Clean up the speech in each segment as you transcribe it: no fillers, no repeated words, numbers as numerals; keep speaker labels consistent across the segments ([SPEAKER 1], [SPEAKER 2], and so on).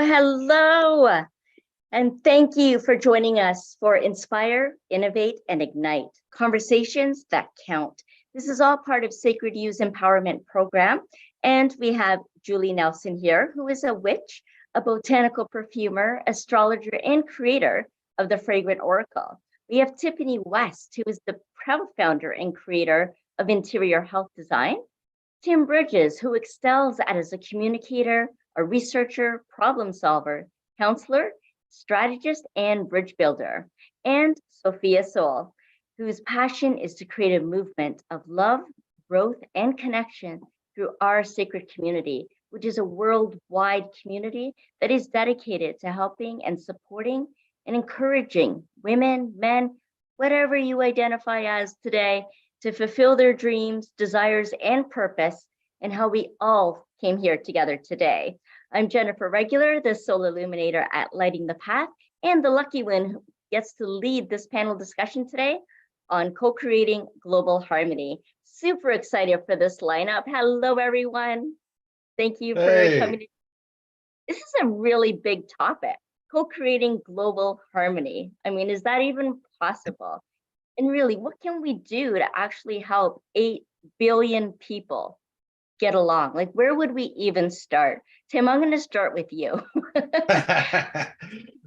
[SPEAKER 1] hello. And thank you for joining us for Inspire, Innovate, and Ignite, conversations that count. This is all part of Sacred Use Empowerment Program. And we have Julie Nelson here, who is a witch, a botanical perfumer, astrologer, and creator of the Fragrant Oracle. We have Tiffany West, who is the proud founder and creator of Interior Health Design. Tim Bridges, who excels as a communicator, a researcher, problem solver, counselor, strategist, and bridge builder. And Sophia Soul, whose passion is to create a movement of love, growth, and connection through our sacred community, which is a worldwide community that is dedicated to helping and supporting and encouraging women, men, whatever you identify as today, to fulfill their dreams, desires, and purpose, and how we all came here together today. I'm Jennifer Regular, the Soul Illuminator at Lighting the Path, and the lucky one who gets to lead this panel discussion today on co-creating global harmony. Super excited for this lineup. Hello, everyone. Thank you for coming. This is a really big topic, co-creating global harmony. I mean, is that even possible? And really, what can we do to actually help 8 billion people get along? Like, where would we even start? Tim, I'm going to start with you.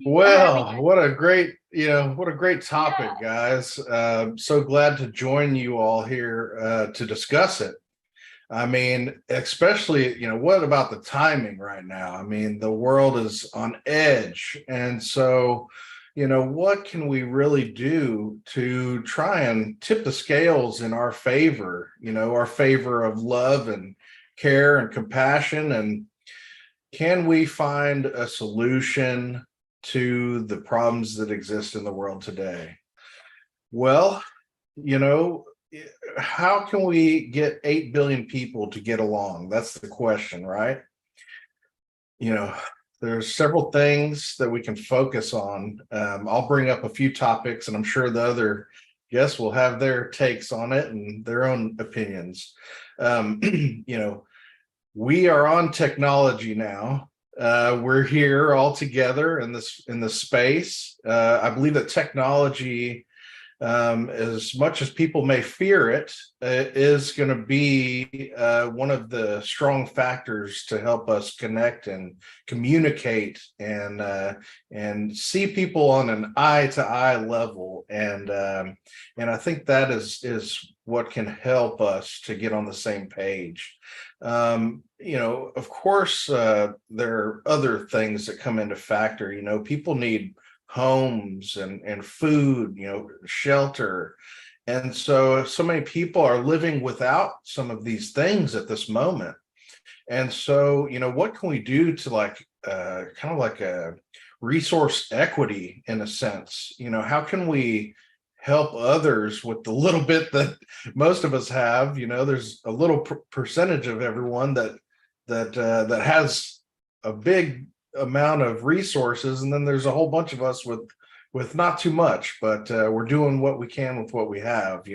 [SPEAKER 2] Well, what a great topic, guys. So glad to join you all here to discuss it. I mean, especially, what about the timing right now? I mean, the world is on edge. And so, what can we really do to try and tip the scales in our favor, our favor of love and care and compassion? And can we find a solution to the problems that exist in the world today? Well, how can we get 8 billion people to get along? That's the question, right? There's several things that we can focus on. I'll bring up a few topics, and I'm sure the other guests will have their takes on it and their own opinions. We are on technology now. We're here all together in this space. I believe that technology, as much as people may fear it, is going to be one of the strong factors to help us connect and communicate and see people on an eye-to-eye level. And I think that is what can help us to get on the same page. Of course, there are other things that come into factor. People need homes and food, shelter. And so many people are living without some of these things at this moment. And so, what can we do to kind of like a resource equity in a sense? How can we help others with the little bit that most of us have? There's a little percentage of everyone that has a big amount of resources, and then there's a whole bunch of us with not too much, but we're doing what we can with what we have.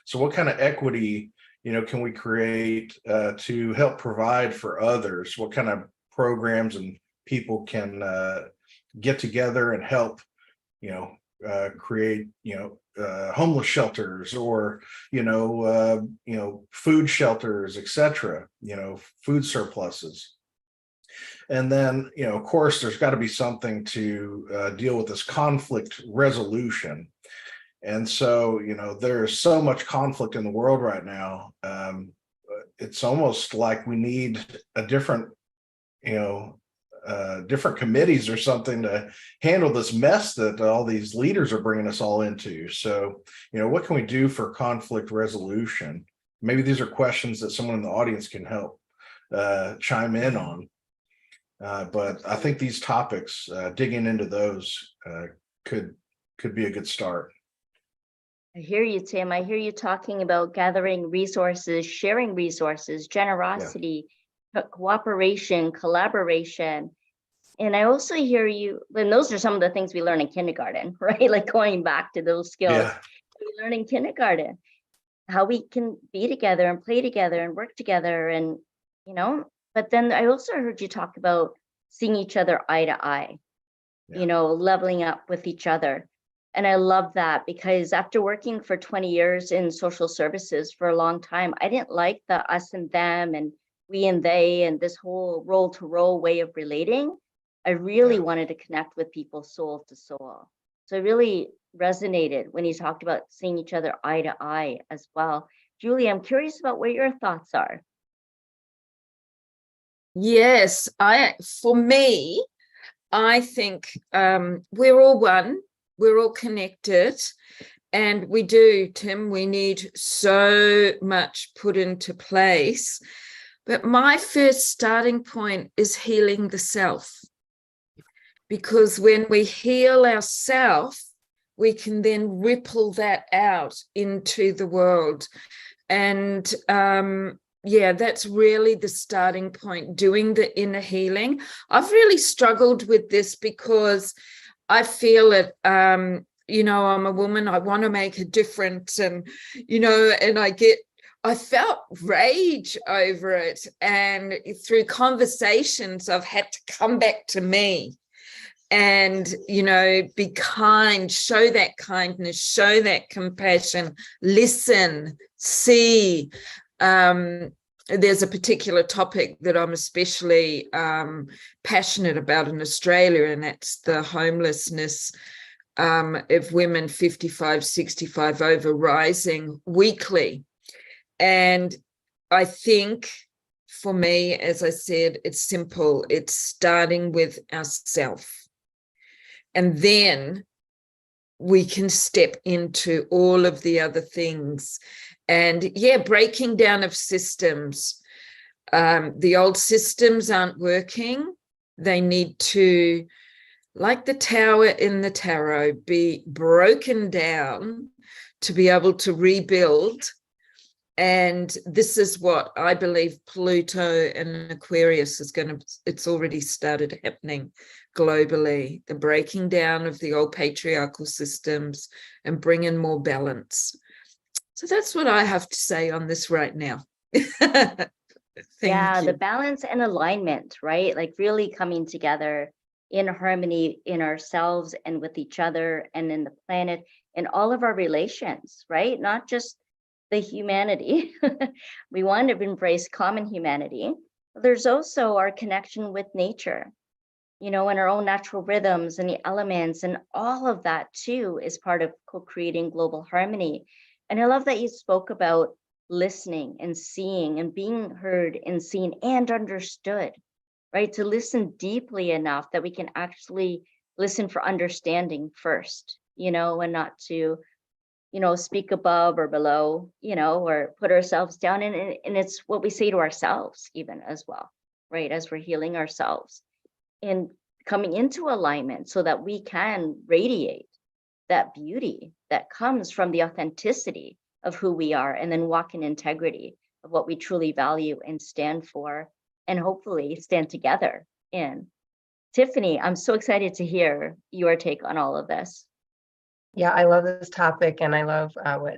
[SPEAKER 2] So what kind of equity can we create to help provide for others? What kind of programs and people can get together and help create homeless shelters, or food shelters, etc., food surpluses. And then, of course, there's got to be something to deal with this conflict resolution. And so, there's so much conflict in the world right now. It's almost like we need a different committees or something to handle this mess that all these leaders are bringing us all into. So, what can we do for conflict resolution? Maybe these are questions that someone in the audience can help chime in on. But I think these topics, digging into those, could be a good start.
[SPEAKER 1] I hear you, Tim. I hear you talking about gathering resources, sharing resources, generosity, cooperation, collaboration. And I also hear you, and those are some of the things we learn in kindergarten, right? Like going back to those skills we learn in kindergarten, how we can be together and play together and work together. And, but then I also heard you talk about seeing each other eye to eye,
[SPEAKER 2] Yeah.
[SPEAKER 1] leveling up with each other. And I love that, because after working for 20 years in social services for a long time, I didn't like the us and them and we and they and this whole role to role way of relating. I really
[SPEAKER 2] Yeah.
[SPEAKER 1] wanted to connect with people soul to soul. So it really resonated when you talked about seeing each other eye to eye as well. Julie, I'm curious about what your thoughts are.
[SPEAKER 3] Yes, for me, I think we're all one, we're all connected, and we do, Tim, we need so much put into place. But my first starting point is healing the self, because when we heal ourselves, we can then ripple that out into the world. And yeah, that's really the starting point, doing the inner healing. I've really struggled with this because I feel it, I'm a woman, I want to make a difference, and, and I felt rage over it. And through conversations, I've had to come back to me and, be kind, show that kindness, show that compassion, listen, see. There's a particular topic that I'm especially passionate about in Australia, and that's the homelessness of women 55, 65 over, rising weekly. And I think for me, as I said, it's simple. It's starting with ourselves. And then we can step into all of the other things. And yeah, breaking down of systems. The old systems aren't working. They need to, like the tower in the tarot, be broken down to be able to rebuild. And this is what I believe Pluto and Aquarius is it's already started happening globally, the breaking down of the old patriarchal systems and bringing more balance. So that's what I have to say on this right now.
[SPEAKER 1] Yeah,
[SPEAKER 3] You.
[SPEAKER 1] the balance and alignment, right? Like really coming together in harmony in ourselves and with each other and in the planet and all of our relations, right? Not just the humanity. We want to embrace common humanity. There's also our connection with nature, and our own natural rhythms and the elements, and all of that too is part of co-creating global harmony. And I love that you spoke about listening and seeing and being heard and seen and understood, right? To listen deeply enough that we can actually listen for understanding first, and not to speak above or below, or put ourselves down. And it's what we say to ourselves even as well, right? As we're healing ourselves and coming into alignment so that we can radiate that beauty that comes from the authenticity of who we are, and then walk in integrity of what we truly value and stand for, and hopefully stand together in. Tiffany, I'm so excited to hear your take on all of this.
[SPEAKER 4] Yeah, I love this topic, and I love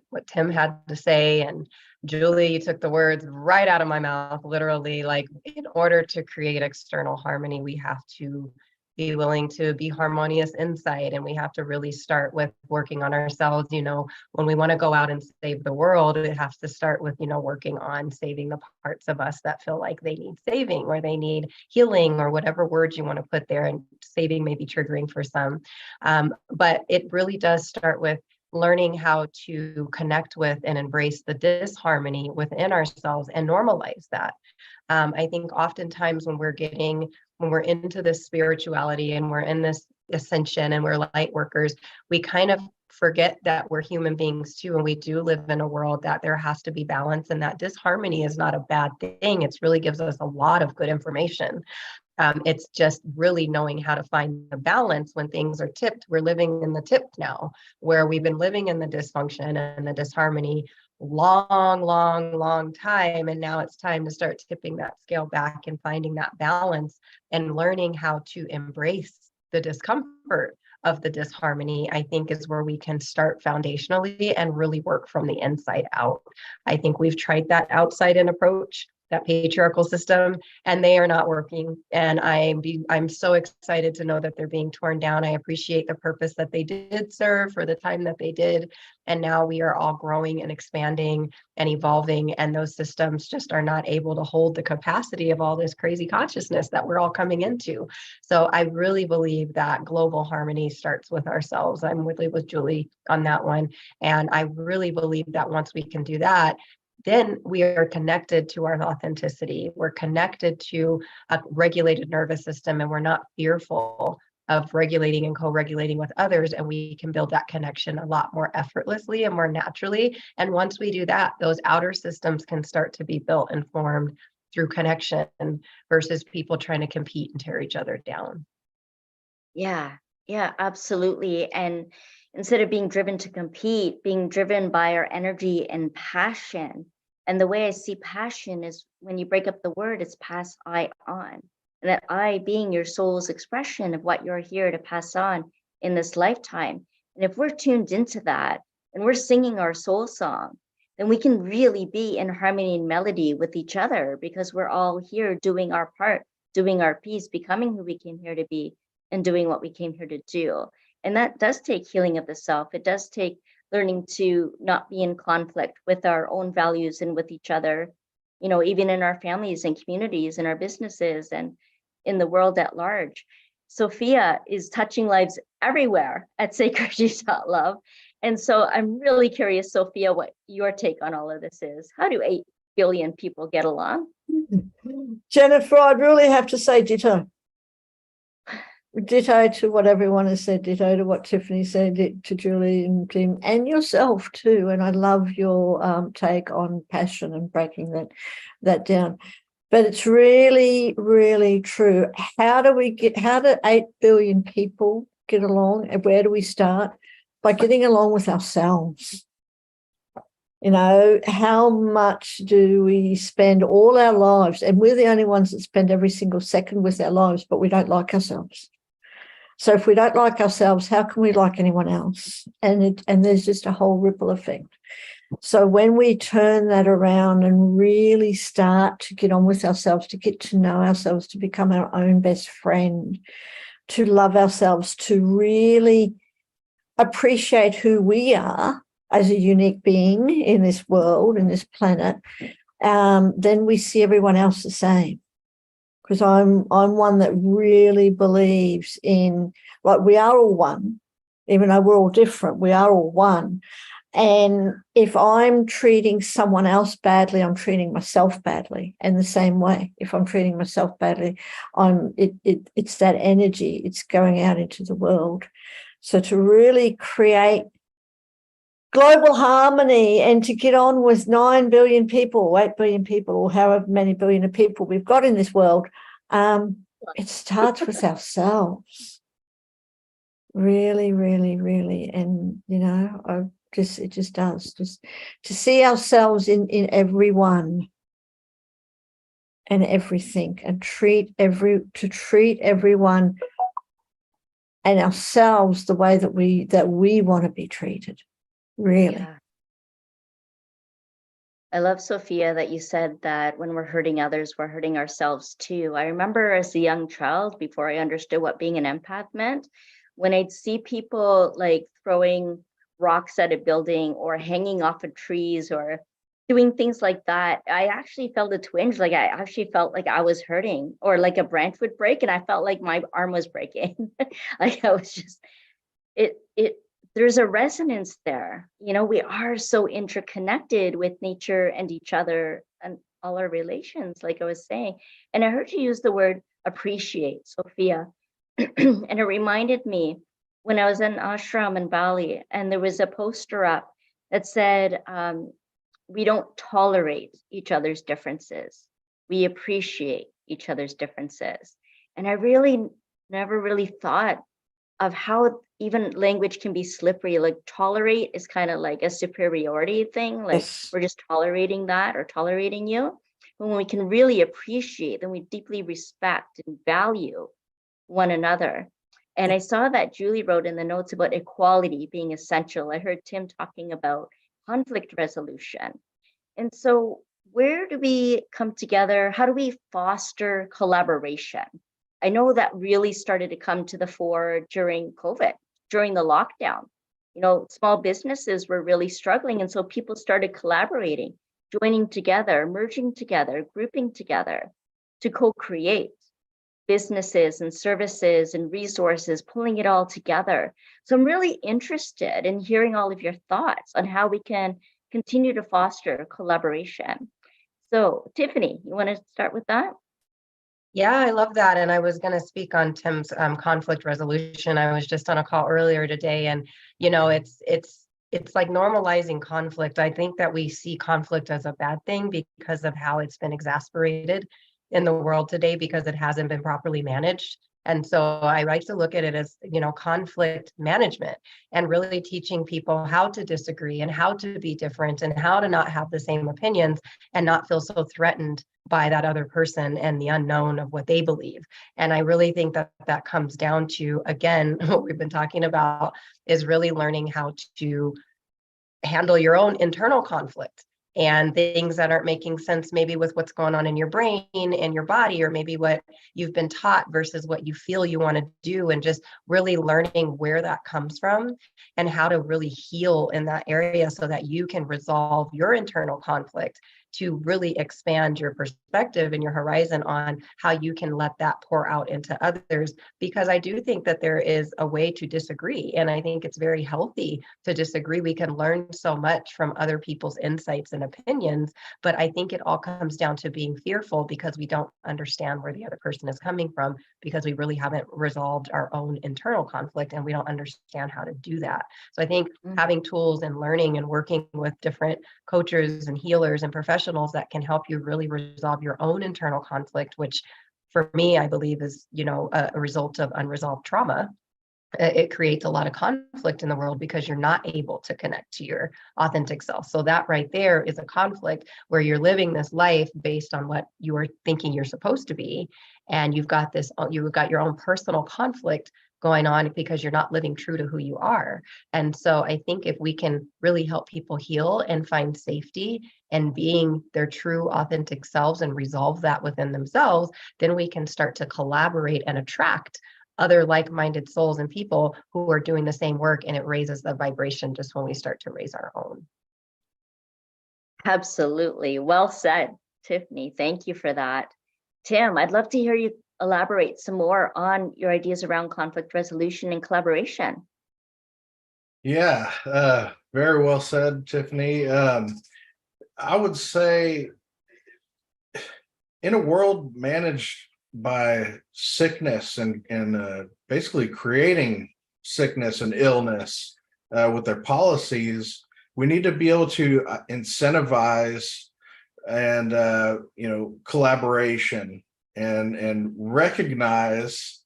[SPEAKER 4] what Tim had to say. And Julie, you took the words right out of my mouth, literally. Like, in order to create external harmony, we have to be willing to be harmonious inside, and we have to really start with working on ourselves. When we want to go out and save the world, it has to start with working on saving the parts of us that feel like they need saving, or they need healing, or whatever words you want to put there. And saving may be triggering for some, but it really does start with learning how to connect with and embrace the disharmony within ourselves and normalize that. I think oftentimes when we're into this spirituality and we're in this ascension and we're light workers, we kind of forget that we're human beings too. And we do live in a world that there has to be balance, and that disharmony is not a bad thing. It really gives us a lot of good information. It's just really knowing how to find the balance when things are tipped. We're living in the tip now, where we've been living in the dysfunction and the disharmony long time. And now it's time to start tipping that scale back and finding that balance and learning how to embrace the discomfort of the disharmony, I think, is where we can start foundationally and really work from the inside out. I think we've tried that outside in approach. that patriarchal system, and they are not working. And I'm so excited to know that they're being torn down. I appreciate the purpose that they did serve for the time that they did. And now we are all growing and expanding and evolving, and those systems just are not able to hold the capacity of all this crazy consciousness that we're all coming into. So I really believe that global harmony starts with ourselves. I'm really with Julie on that one. And I really believe that once we can do that, then we are connected to our authenticity. We're connected to a regulated nervous system, and we're not fearful of regulating and co-regulating with others. And we can build that connection a lot more effortlessly and more naturally. And once we do that, those outer systems can start to be built and formed through connection versus people trying to compete and tear each other down.
[SPEAKER 1] Yeah, absolutely. And instead of being driven to compete, being driven by our energy and passion. And the way I see passion is when you break up the word, it's pass I on. And that I being your soul's expression of what you're here to pass on in this lifetime. And if we're tuned into that and we're singing our soul song, then we can really be in harmony and melody with each other, because we're all here doing our part, doing our piece, becoming who we came here to be, and doing what we came here to do. And that does take healing of the self. It does take learning to not be in conflict with our own values and with each other, even in our families and communities and our businesses and in the world at large. Sophia is touching lives everywhere at Sacred Love. And so I'm really curious, Sophia, what your take on all of this is. How do 8 billion people get along?
[SPEAKER 5] Jennifer, I'd really have to say ditto. Ditto to what everyone has said, ditto to what Tiffany said, to Julie and Tim, and yourself too. And I love your take on passion and breaking that down. But it's really, really true. How do 8 billion people get along? And where do we start? By getting along with ourselves. How much do we spend all our lives? And we're the only ones that spend every single second with our lives, but we don't like ourselves. So if we don't like ourselves, how can we like anyone else? And there's just a whole ripple effect. So when we turn that around and really start to get on with ourselves, to get to know ourselves, to become our own best friend, to love ourselves, to really appreciate who we are as a unique being in this world, in this planet, then we see everyone else the same. Because I'm one that really believes in, like, we are all one, even though we're all different, we are all one. And if I'm treating someone else badly, I'm treating myself badly. And the same way, if I'm treating myself badly, it's that energy, it's going out into the world. So to really create global harmony and to get on with 9 billion people, 8 billion people, or however many billion of people we've got in this world, it starts with ourselves. Really, really, really. And, it just does. Just to see ourselves in everyone and everything, and treat everyone and ourselves the way that we want to be treated. Really.
[SPEAKER 1] Yeah. I love, Sophia, that you said that when we're hurting others, we're hurting ourselves too. I remember as a young child, before I understood what being an empath meant, when I'd see people like throwing rocks at a building or hanging off of trees or doing things like that, I actually felt a twinge. Like I actually felt like I was hurting, or like a branch would break and I felt like my arm was breaking. Like I was just, there's a resonance there. We are so interconnected with nature and each other and all our relations, like I was saying. And I heard you use the word appreciate, Sophia. And it reminded me when I was in ashram in Bali, and there was a poster up that said, we don't tolerate each other's differences. We appreciate each other's differences. And I really never really thought of how even language can be slippery. Like tolerate is kind of like a superiority thing. Like
[SPEAKER 5] Yes.
[SPEAKER 1] we're just tolerating that or tolerating you. But when we can really appreciate, then we deeply respect and value one another. And I saw that Julie wrote in the notes about equality being essential. I heard Tim talking about conflict resolution. And so where do we come together? How do we foster collaboration? I know that really started to come to the fore during COVID, during the lockdown. Small businesses were really struggling. And so people started collaborating, joining together, merging together, grouping together to co-create businesses and services and resources, pulling it all together. So I'm really interested in hearing all of your thoughts on how we can continue to foster collaboration. So Tiffany, you want to start with that?
[SPEAKER 4] Yeah, I love that. And I was going to speak on Tim's conflict resolution. I was just on a call earlier today, and it's like normalizing conflict. I think that we see conflict as a bad thing because of how it's been exasperated in the world today because it hasn't been properly managed. And so I like to look at it as, conflict management and really teaching people how to disagree and how to be different and how to not have the same opinions and not feel so threatened by that other person and the unknown of what they believe. And I really think that that comes down to, again, what we've been talking about is really learning how to handle your own internal conflict and things that aren't making sense, maybe with what's going on in your brain and your body, or maybe what you've been taught versus what you feel you want to do, and just really learning where that comes from and how to really heal in that area so that you can resolve your internal conflict to really expand your perspective and your horizon on how you can let that pour out into others. Because I do think that there is a way to disagree, and I think it's very healthy to disagree. We can learn so much from other people's insights and opinions, but I think it all comes down to being fearful because we don't understand where the other person is coming from, because we really haven't resolved our own internal conflict and we don't understand how to do that. So I think having tools and learning and working with different coaches and healers and professionals that can help you really resolve your own internal conflict, which for me, I believe is, a result of unresolved trauma. It creates a lot of conflict in the world because you're not able to connect to your authentic self. So that right there is a conflict where you're living this life based on what you are thinking you're supposed to be. And you've got your own personal conflict going on because you're not living true to who you are. And so I think if we can really help people heal and find safety and being their true authentic selves and resolve that within themselves, then we can start to collaborate and attract other like-minded souls and people who are doing the same work, and it raises the vibration just when we start to raise our own.
[SPEAKER 1] Absolutely. Well said, Tiffany. Thank you for that. Tim, I'd love to hear you elaborate some more on your ideas around conflict resolution and collaboration.
[SPEAKER 2] Yeah, very well said, Tiffany. I would say in a world managed by sickness and basically creating sickness and illness with their policies, we need to be able to incentivize and collaboration and recognize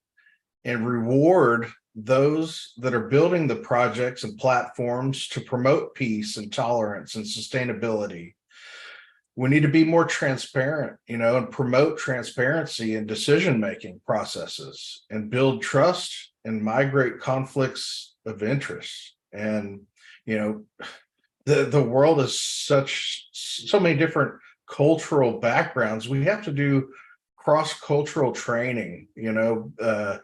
[SPEAKER 2] and reward those that are building the projects and platforms to promote peace and tolerance and sustainability. We need to be more transparent, and promote transparency in decision-making processes and build trust and migrate conflicts of interest. And, the world is so many different cultural backgrounds. We have to do cross-cultural training, I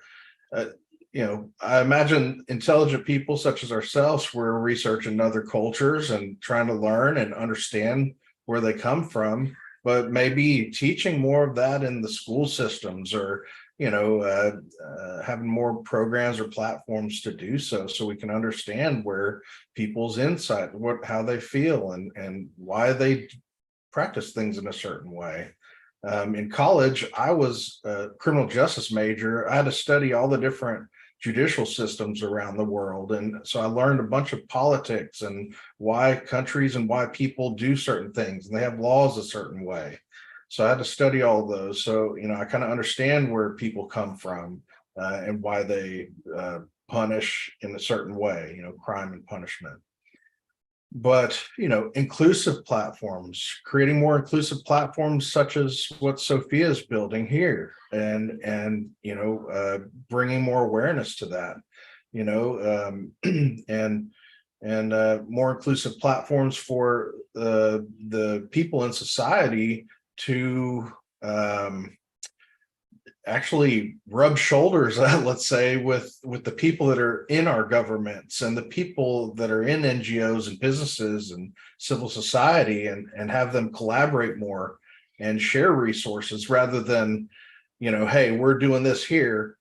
[SPEAKER 2] imagine intelligent people such as ourselves, we're researching other cultures and trying to learn and understand where they come from, but maybe teaching more of that in the school systems, or having more programs or platforms to do so we can understand where people's insight, how they feel and why they practice things in a certain way. In college, I was a criminal justice major. I had to study all the different judicial systems around the world. And so I learned a bunch of politics and why countries and why people do certain things, and they have laws a certain way. So I had to study all of those. So, I kind of understand where people come from and why they punish in a certain way, crime and punishment. But, inclusive platforms, creating more inclusive platforms such as what Sophia is building here, and bringing more awareness to that, and and more inclusive platforms for the people in society to actually rub shoulders, let's say, with the people that are in our governments and the people that are in NGOs and businesses and civil society, and have them collaborate more and share resources, rather than, hey, we're doing this here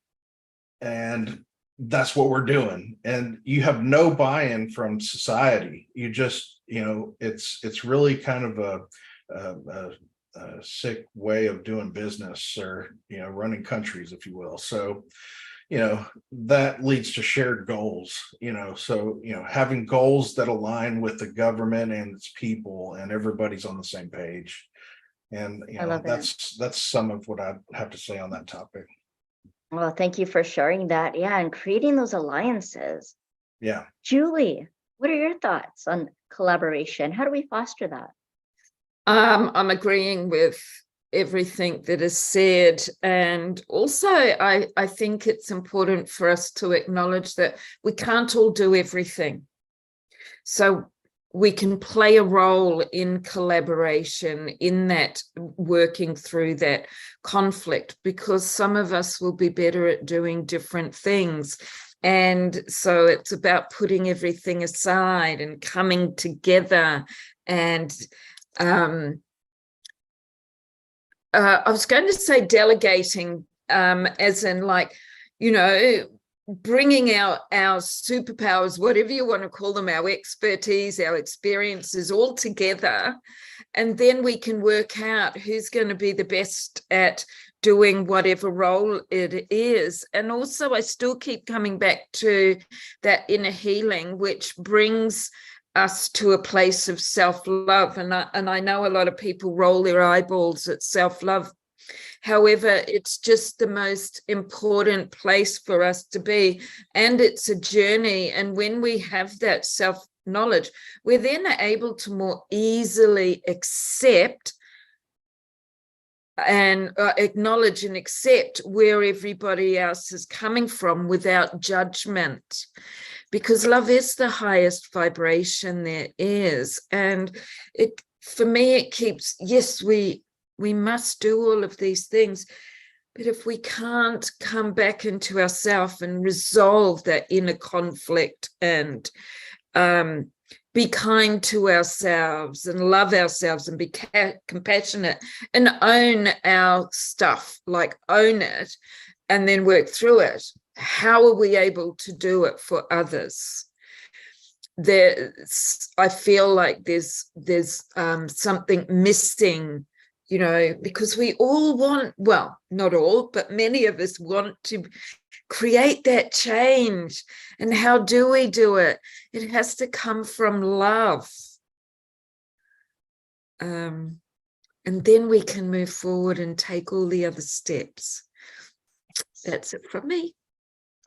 [SPEAKER 2] and that's what we're doing, and you have no buy-in from society. You just, it's really kind of a sick way of doing business, or running countries, if you will. So that leads to shared goals, so having goals that align with the government and its people, and everybody's on the same page. And
[SPEAKER 1] I love that.
[SPEAKER 2] that's some of what I have to say on that topic.
[SPEAKER 1] Well, thank you for sharing that. Yeah, and creating those alliances.
[SPEAKER 2] Yeah.
[SPEAKER 1] Julie, what are your thoughts on collaboration? How do we foster that?
[SPEAKER 3] I'm agreeing with everything that is said. And also, I think it's important for us to acknowledge that we can't all do everything. So we can play a role in collaboration, in that working through that conflict, because some of us will be better at doing different things. And so it's about putting everything aside and coming together. And I was going to say delegating, as in, like, bringing our superpowers, whatever you want to call them, our expertise, our experiences, all together, and then we can work out who's going to be the best at doing whatever role it is. And also, I still keep coming back to that inner healing, which brings us to a place of self-love. And I know a lot of people roll their eyeballs at self-love. However, it's just the most important place for us to be, and it's a journey. And when we have that self-knowledge, we're then able to more easily accept and acknowledge and accept where everybody else is coming from without judgment, because love is the highest vibration there is. And for me, it keeps, yes, we must do all of these things, but if we can't come back into ourselves and resolve that inner conflict, and be kind to ourselves and love ourselves and be compassionate and own our stuff, like own it, and then work through it, how are we able to do it for others? I feel like there's something missing, because we all want, well, not all, but many of us want to create that change. And how do we do it? It has to come from love. And then we can move forward and take all the other steps. That's it from me.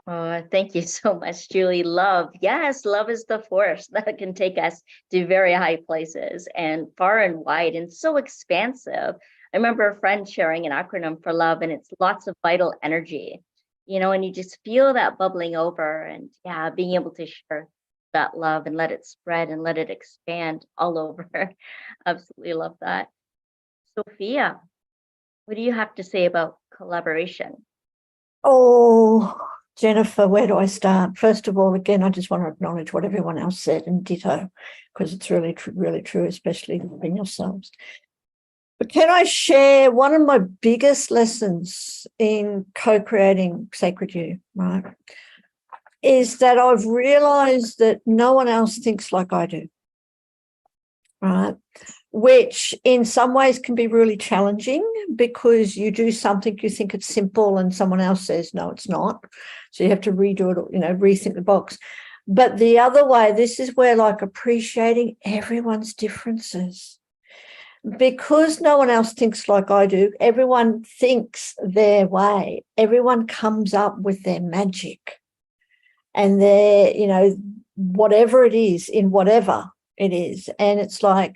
[SPEAKER 1] Oh, thank you so much, Julie. Love. Yes, love is the force that can take us to very high places and far and wide and so expansive. I remember a friend sharing an acronym for love, and it's lots of vital energy, and you just feel that bubbling over, and yeah, being able to share that love and let it spread and let it expand all over. Absolutely love that. Sophia, what do you have to say about collaboration?
[SPEAKER 5] Oh, Jennifer, where do I start? First of all, again, I just want to acknowledge what everyone else said, and ditto, because it's really, really true, especially in yourselves. But can I share one of my biggest lessons in co-creating Sacred You, right, is that I've realized that no one else thinks like I do, right? Which in some ways can be really challenging, because you do something, you think it's simple, and someone else says, no, it's not. So you have to redo it, rethink the box. But the other way, this is where, like, appreciating everyone's differences. Because no one else thinks like I do, everyone thinks their way. Everyone comes up with their magic and their, whatever it is, in whatever it is. And it's like,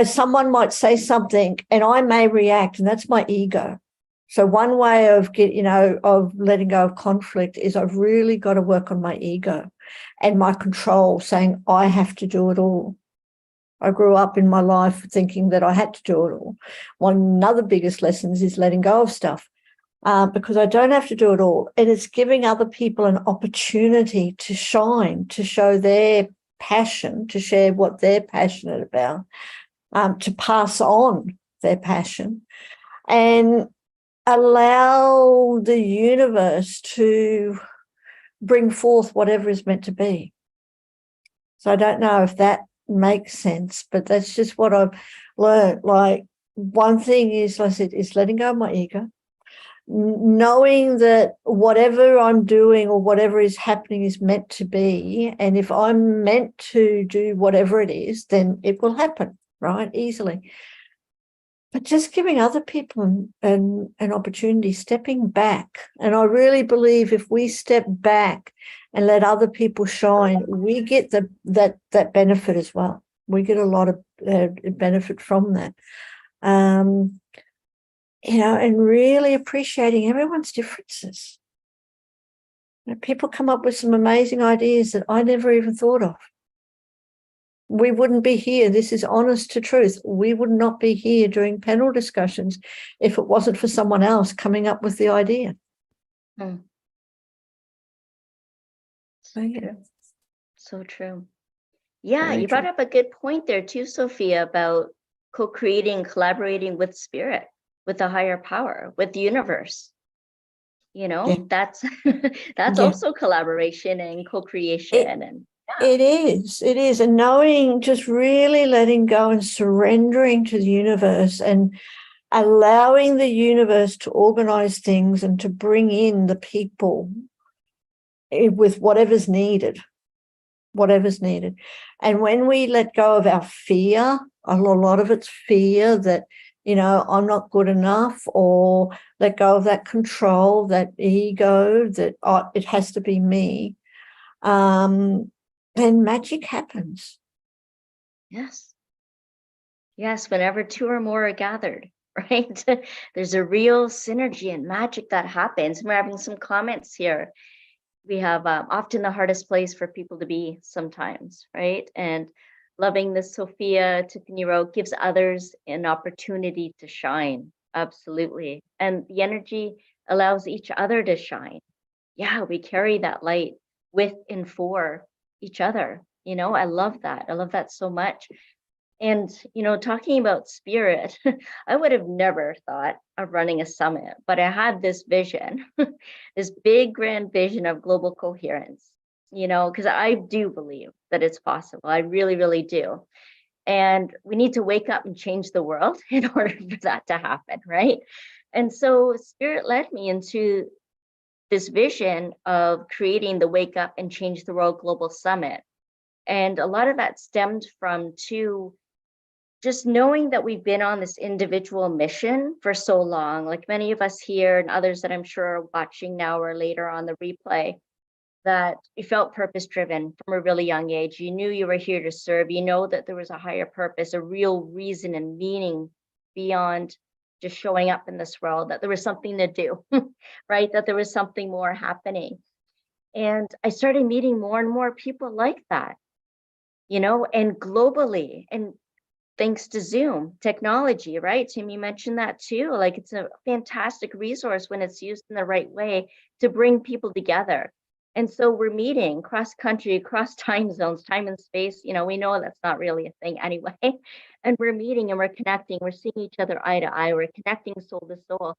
[SPEAKER 5] someone might say something and I may react, and that's my ego. So one way of of letting go of conflict is I've really got to work on my ego. and my control, saying I have to do it all. I grew up in my life thinking that I had to do it all. Another biggest lessons is letting go of stuff, because I don't have to do it all. And it's giving other people an opportunity to shine, to show their passion, to share what they're passionate about, to pass on their passion, and allow the universe to bring forth whatever is meant to be. So I don't know if that makes sense, but that's just what I've learned. Like, one thing is, like I said, is letting go of my ego, knowing that whatever I'm doing or whatever is happening is meant to be. And if I'm meant to do whatever it is, then it will happen, right? Easily. But just giving other people an opportunity, stepping back. And I really believe if we step back and let other people shine, we get that benefit as well. We get a lot of benefit from that. And really appreciating everyone's differences. People come up with some amazing ideas that I never even thought of. We wouldn't be here. This is honest to truth. We would not be here doing panel discussions if it wasn't for someone else coming up with the idea.
[SPEAKER 1] Mm.
[SPEAKER 5] So, yeah.
[SPEAKER 1] So true. Yeah,
[SPEAKER 5] Very
[SPEAKER 1] you brought
[SPEAKER 5] true.
[SPEAKER 1] up a good point there too, Sophia, about co-creating, collaborating with spirit, with a higher power, with the universe.
[SPEAKER 5] Yeah.
[SPEAKER 1] That's
[SPEAKER 5] Yeah.
[SPEAKER 1] also collaboration and co-creation. And
[SPEAKER 5] It is. And knowing, just really letting go and surrendering to the universe and allowing the universe to organize things and to bring in the people with whatever's needed. And when we let go of our fear, a lot of it's fear that, I'm not good enough, or let go of that control, that ego, that it has to be me. Then magic happens.
[SPEAKER 1] yes, whenever two or more are gathered, right? There's a real synergy and magic that happens. We're having some comments here. We have often the hardest place for people to be sometimes, right? And loving this, Sophia, Tiffany wrote, gives others an opportunity to shine. Absolutely. And the energy allows each other to shine. Yeah, we carry that light with and for each other. I love that. I love that so much. And, talking about spirit, I would have never thought of running a summit, but I had this vision, this big, grand vision of global coherence, because I do believe that it's possible. I really, really do. And we need to wake up and change the world in order for that to happen, right? And so spirit led me into this vision of creating the Wake Up and Change the World Global Summit. And a lot of that stemmed from just knowing that we've been on this individual mission for so long, like many of us here and others that I'm sure are watching now or later on the replay, that you felt purpose driven from a really young age. You knew you were here to serve. You know that there was a higher purpose, a real reason and meaning beyond just showing up in this world, that there was something to do, right? That there was something more happening. And I started meeting more and more people like that, and globally. And thanks to Zoom technology, right? Tim, you mentioned that too. Like, it's a fantastic resource when it's used in the right way to bring people together. And so we're meeting cross country, across time zones, time and space. We know that's not really a thing anyway. And we're meeting and we're connecting. We're seeing each other eye to eye. We're connecting soul to soul.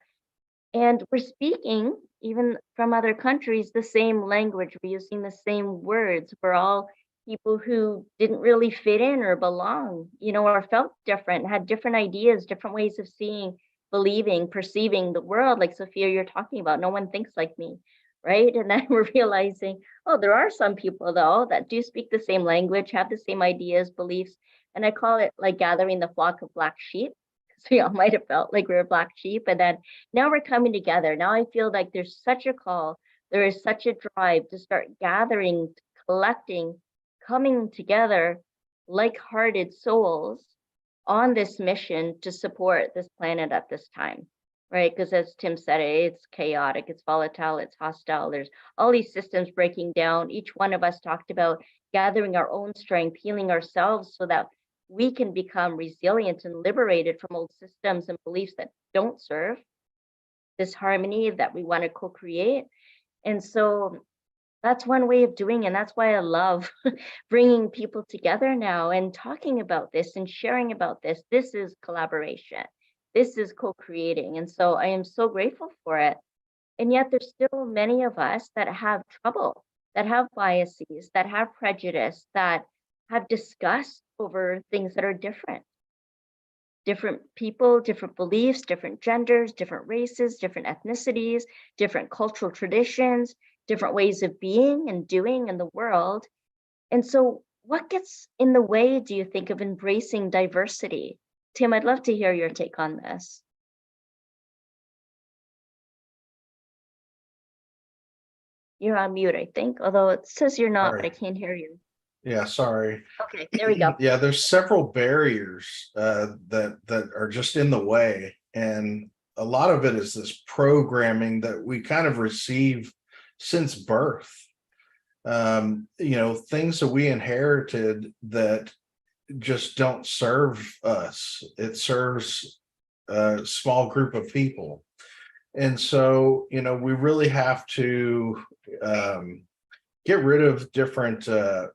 [SPEAKER 1] And we're speaking, even from other countries, the same language. We're using the same words. We're all people who didn't really fit in or belong, or felt different, had different ideas, different ways of seeing, believing, perceiving the world. Like, Sophia, you're talking about, no one thinks like me, right? And then we're realizing, oh, there are some people though that do speak the same language, have the same ideas, beliefs. And I call it like gathering the flock of black sheep. So we all might have felt like we were black sheep. And then now we're coming together. Now I feel like there's such a call. There is such a drive to start gathering, collecting, coming together like-hearted souls on this mission to support this planet at this time. right? Because as Tim said, it's chaotic, it's volatile, it's hostile. There's all these systems breaking down. Each one of us talked about gathering our own strength, healing ourselves so that we can become resilient and liberated from old systems and beliefs that don't serve this harmony that we want to co-create. And so that's one way of doing it. And that's why I love bringing people together now and talking about this and sharing about this. This is collaboration. This is co-creating. And so I am so grateful for it. And yet there's still many of us that have trouble, that have biases, that have prejudice, that have disgust over things that are different. Different people, different beliefs, different genders, different races, different ethnicities, different cultural traditions, different ways of being and doing in the world. And so what gets in the way, do you think, of embracing diversity? Tim, I'd love to hear your take on this. You're on mute, I think, although it says you're not, but I can't hear you.
[SPEAKER 2] Yeah, sorry.
[SPEAKER 1] Okay, there we go.
[SPEAKER 2] Yeah, there's several barriers that are just in the way, and a lot of it is this programming that we kind of receive since birth. Things that we inherited that just don't serve us. It serves a small group of people, and so we really have to get rid of different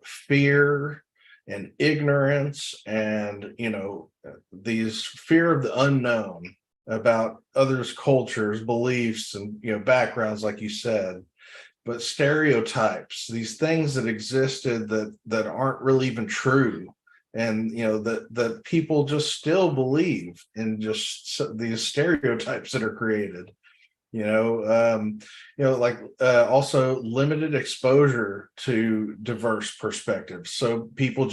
[SPEAKER 2] fear and ignorance and these fear of the unknown about others' cultures, beliefs, and backgrounds, like you said. But stereotypes, these things that existed that aren't really even true, and that people just still believe in, just these stereotypes that are created. Also limited exposure to diverse perspectives. So people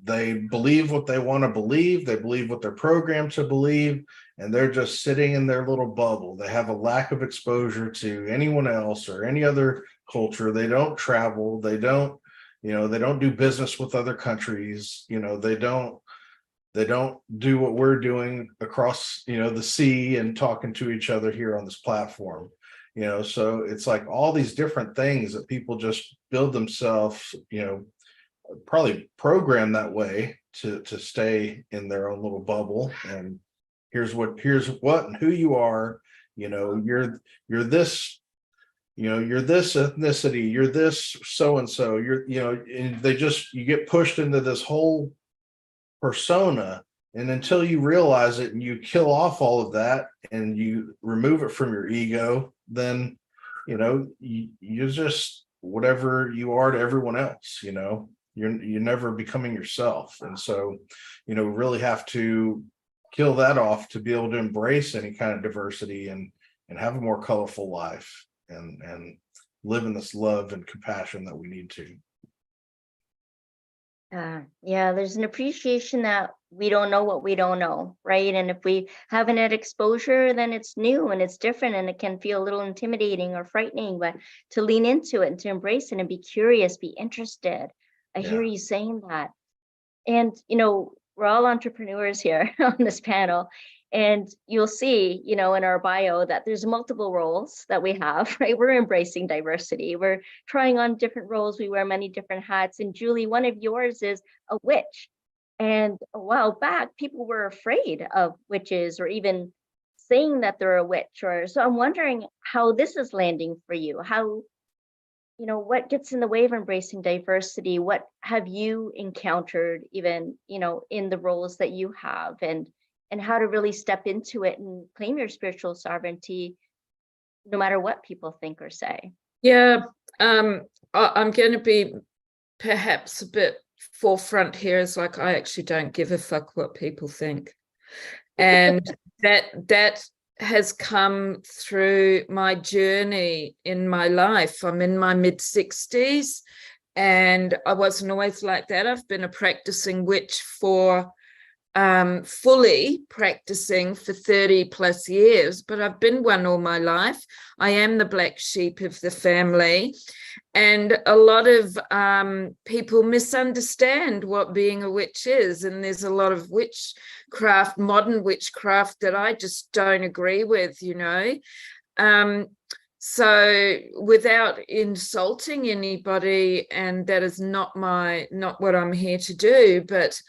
[SPEAKER 2] they believe what they want to believe. They believe what they're programmed to believe, and they're just sitting in their little bubble. They have a lack of exposure to anyone else or any other culture. They don't travel. They don't do business with other countries. They don't do what we're doing across, the sea and talking to each other here on this platform. So it's like all these different things that people just build themselves, probably program that way to stay in their own little bubble. And here's what and who you are. You're this, you're this ethnicity, you're this so-and-so, and you get pushed into this whole persona. And until you realize it and you kill off all of that and you remove it from your ego, then you're just whatever you are to everyone else. You're never becoming yourself. And so really have to kill that off to be able to embrace any kind of diversity and have a more colorful life and live in this love and compassion that we need to.
[SPEAKER 1] Yeah, there's an appreciation that we don't know what we don't know, right? And if we haven't had exposure, then it's new and it's different and it can feel a little intimidating or frightening, but to lean into it and to embrace it and be curious, be interested. I hear you saying that. And, we're all entrepreneurs here on this panel. And you'll see, in our bio that there's multiple roles that we have, right? We're embracing diversity. We're trying on different roles. We wear many different hats. And Julie, one of yours is a witch. And a while back, people were afraid of witches or even saying that they're a witch. So I'm wondering how this is landing for you. How, what gets in the way of embracing diversity? What have you encountered even, in the roles that you have, and how to really step into it and claim your spiritual sovereignty, no matter what people think or say?
[SPEAKER 3] Yeah, I'm going to be perhaps a bit forefront here. Is like, I actually don't give a fuck what people think. And that has come through my journey in my life. I'm in my mid-60s and I wasn't always like that. I've been a practicing witch for fully practicing for 30 plus years, but I've been one all my life. I am the black sheep of the family. And a lot of people misunderstand what being a witch is. And there's a lot of witchcraft, modern witchcraft, that I just don't agree with, you know. So without insulting anybody, and that is not what I'm here to do, but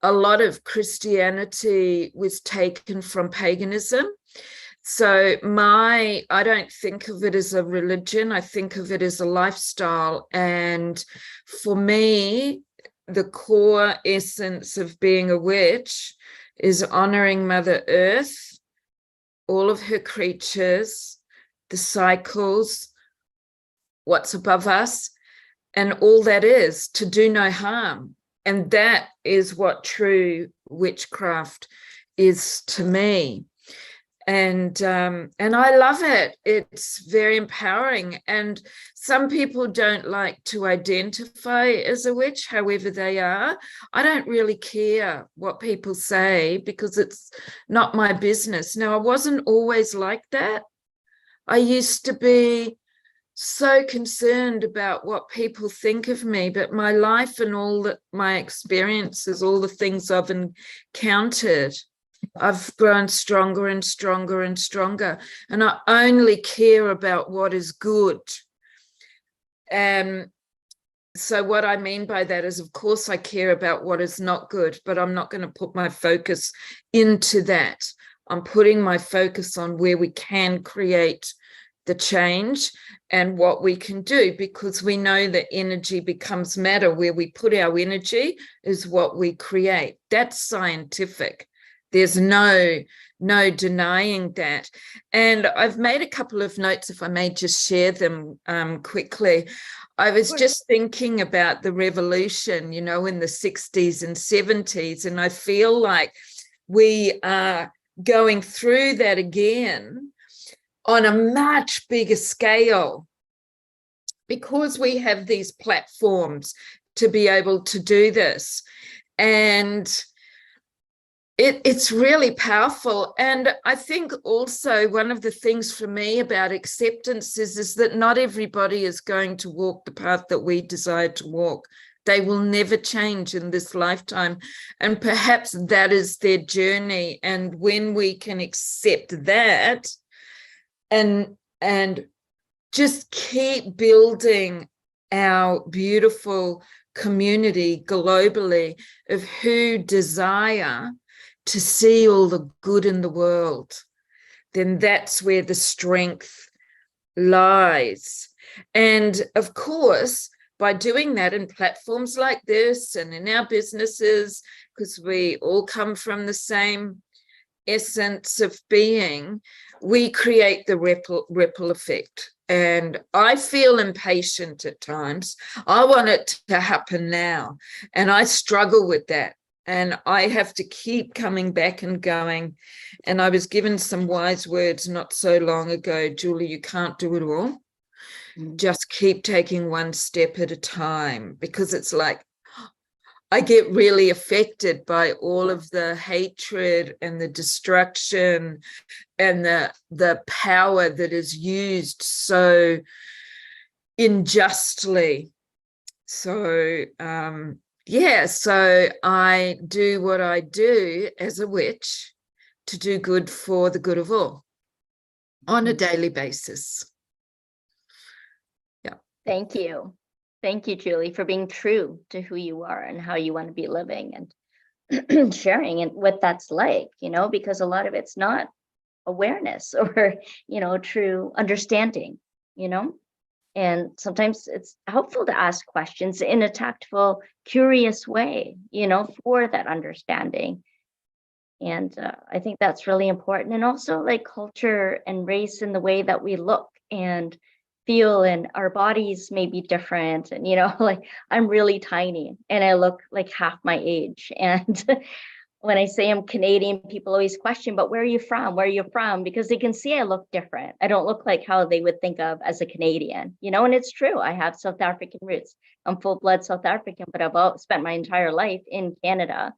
[SPEAKER 3] a lot of Christianity was taken from paganism. So I don't think of it as a religion. I think of it as a lifestyle. And for me, the core essence of being a witch is honoring Mother Earth, all of her creatures, the cycles, what's above us, and all that is, to do no harm. And that is what true witchcraft is to me. And I love it. It's very empowering. And some people don't like to identify as a witch, however they are. I don't really care what people say, because it's not my business. Now, I wasn't always like that. I used to be so concerned about what people think of me, but my life and my experiences, all the things I've encountered, I've grown stronger and stronger and stronger, and I only care about what is good. So what I mean by that is, of course, I care about what is not good, but I'm not going to put my focus into that. I'm putting my focus on where we can create the change and what we can do, because we know that energy becomes matter. Where we put our energy is what we create. That's scientific. There's no denying that. And I've made a couple of notes, if I may just share them quickly. I was just thinking about the revolution, in the 60s and 70s, and I feel like we are going through that again on a much bigger scale, because we have these platforms to be able to do this. And it's really powerful. And I think also one of the things for me about acceptance is that not everybody is going to walk the path that we desire to walk. They will never change in this lifetime. And perhaps that is their journey. And when we can accept that, and just keep building our beautiful community globally of who desire to see all the good in the world, then that's where the strength lies. And of course, by doing that in platforms like this and in our businesses, because we all come from the same essence of being, we create the ripple effect. And I feel impatient at times. I want it to happen now. And I struggle with that. And I have to keep coming back and going. And I was given some wise words not so long ago. Julie, you can't do it all. Just keep taking one step at a time, because it's like, I get really affected by all of the hatred and the destruction and the power that is used so unjustly. So, so I do what I do as a witch to do good for the good of all on a daily basis. Yeah.
[SPEAKER 1] Thank you. Thank you, Julie, for being true to who you are and how you want to be living and sharing and what that's like, because a lot of it's not awareness or, true understanding, and sometimes it's helpful to ask questions in a tactful, curious way, for that understanding. And I think that's really important. And also like culture and race and the way that we look and feel, and our bodies may be different. And, like I'm really tiny and I look like half my age. And when I say I'm Canadian, people always question, but where are you from? Where are you from? Because they can see I look different. I don't look like how they would think of as a Canadian, and it's true. I have South African roots. I'm full blood South African, but I've spent my entire life in Canada.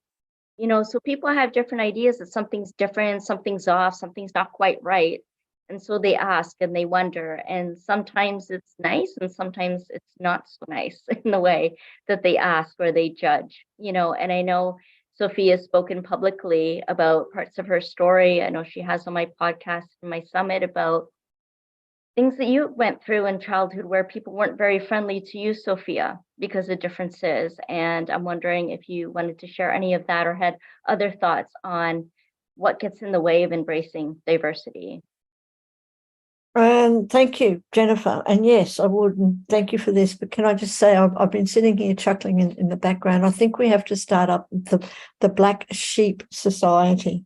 [SPEAKER 1] So people have different ideas that something's different, something's off, something's not quite right. And so they ask and they wonder. And sometimes it's nice and sometimes it's not so nice in the way that they ask or they judge, And I know Sophia's spoken publicly about parts of her story. I know she has on my podcast and my summit about things that you went through in childhood where people weren't very friendly to you, Sophia, because of differences. And I'm wondering if you wanted to share any of that or had other thoughts on what gets in the way of embracing diversity.
[SPEAKER 5] Thank you, Jennifer. And yes, I would. And thank you for this. But can I just say, I've been sitting here chuckling in the background. I think we have to start up the Black Sheep Society.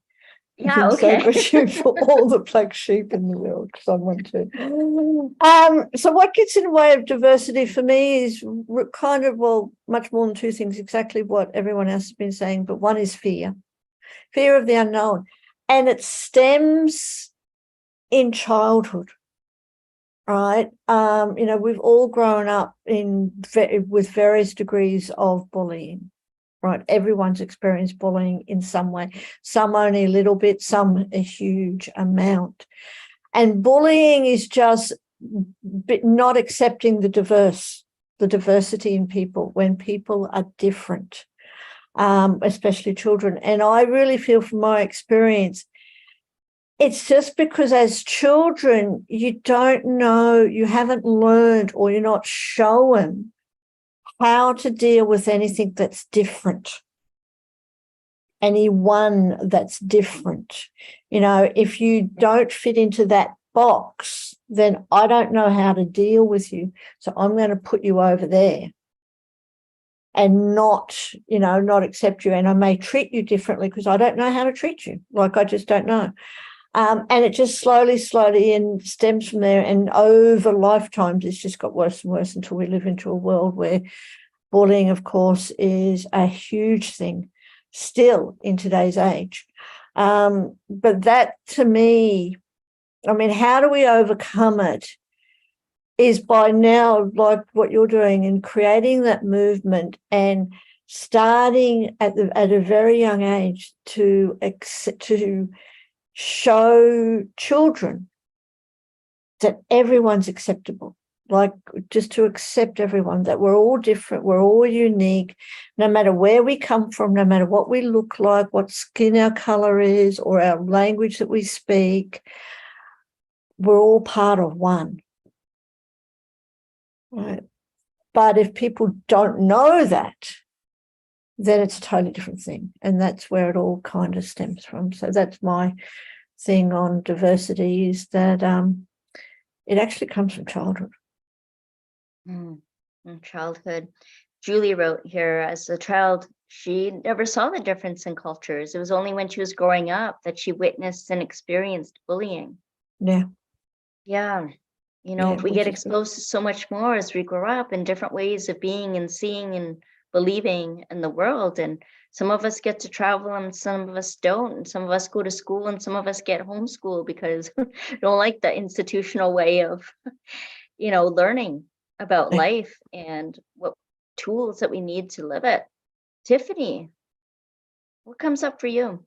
[SPEAKER 1] Yeah,
[SPEAKER 5] Okay.
[SPEAKER 1] okay.
[SPEAKER 5] So for all the black sheep in the world, because I want to. So what gets in the way of diversity for me is kind of, well, much more than two things, exactly what everyone else has been saying. But one is fear of the unknown. And it stems in childhood. Right. We've all grown up with various degrees of bullying. Right. Everyone's experienced bullying in some way, some only a little bit, some a huge amount. And bullying is just not accepting the diversity in people when people are different, especially children. And I really feel from my experience, it's just because as children, you don't know, you haven't learned, or you're not shown how to deal with anything that's different, anyone that's different. If you don't fit into that box, then I don't know how to deal with you. So I'm going to put you over there and not accept you. And I may treat you differently because I don't know how to treat you. Like, I just don't know. And it just slowly and stems from there. And over lifetimes, it's just got worse and worse until we live into a world where bullying, of course, is a huge thing still in today's age. But that, to me, how do we overcome it is by now, like what you're doing, and creating that movement and starting at a very young age to show children that everyone's acceptable, like just to accept everyone, that we're all different, we're all unique, no matter where we come from, no matter what we look like, what skin our color is, or our language that we speak, we're all part of one. Right? But if people don't know that, then it's a totally different thing. And that's where it all kind of stems from. So that's my thing on diversity, is that it actually comes from childhood.
[SPEAKER 1] In childhood. Julie wrote here, as a child, she never saw the difference in cultures. It was only when she was growing up that she witnessed and experienced bullying.
[SPEAKER 5] Yeah.
[SPEAKER 1] Yeah. We get exposed to so much more as we grow up, in different ways of being and seeing and believing in the world. And some of us get to travel and some of us don't. And some of us go to school and some of us get homeschooled because we don't like the institutional way of, learning about life and what tools that we need to live it. Tiffany, what comes up for you?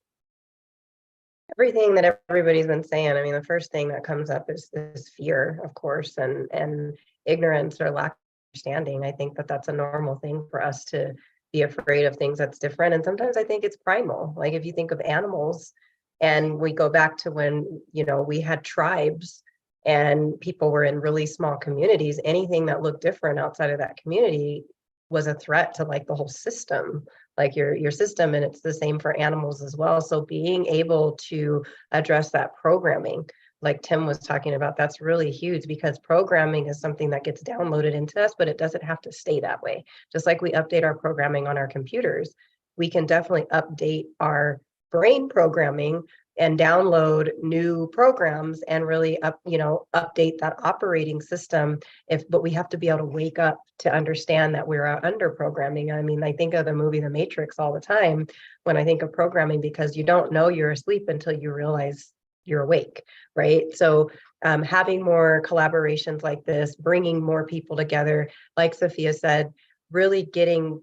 [SPEAKER 4] Everything that everybody's been saying. The first thing that comes up is fear, of course, and ignorance or lack of understanding. I think that that's a normal thing for us to be afraid of things that's different. And sometimes I think it's primal. Like, if you think of animals, and we go back to when, we had tribes and people were in really small communities, anything that looked different outside of that community was a threat to, like, the whole system, like your system. And it's the same for animals as well. So being able to address that programming, like Tim was talking about, that's really huge, because programming is something that gets downloaded into us, but it doesn't have to stay that way. Just like we update our programming on our computers, we can definitely update our brain programming and download new programs and really update that operating system. But we have to be able to wake up to understand that we're under programming. I think of the movie The Matrix all the time when I think of programming, because you don't know you're asleep until you realize you're awake, right? So having more collaborations like this, bringing more people together, like Sophia said, really getting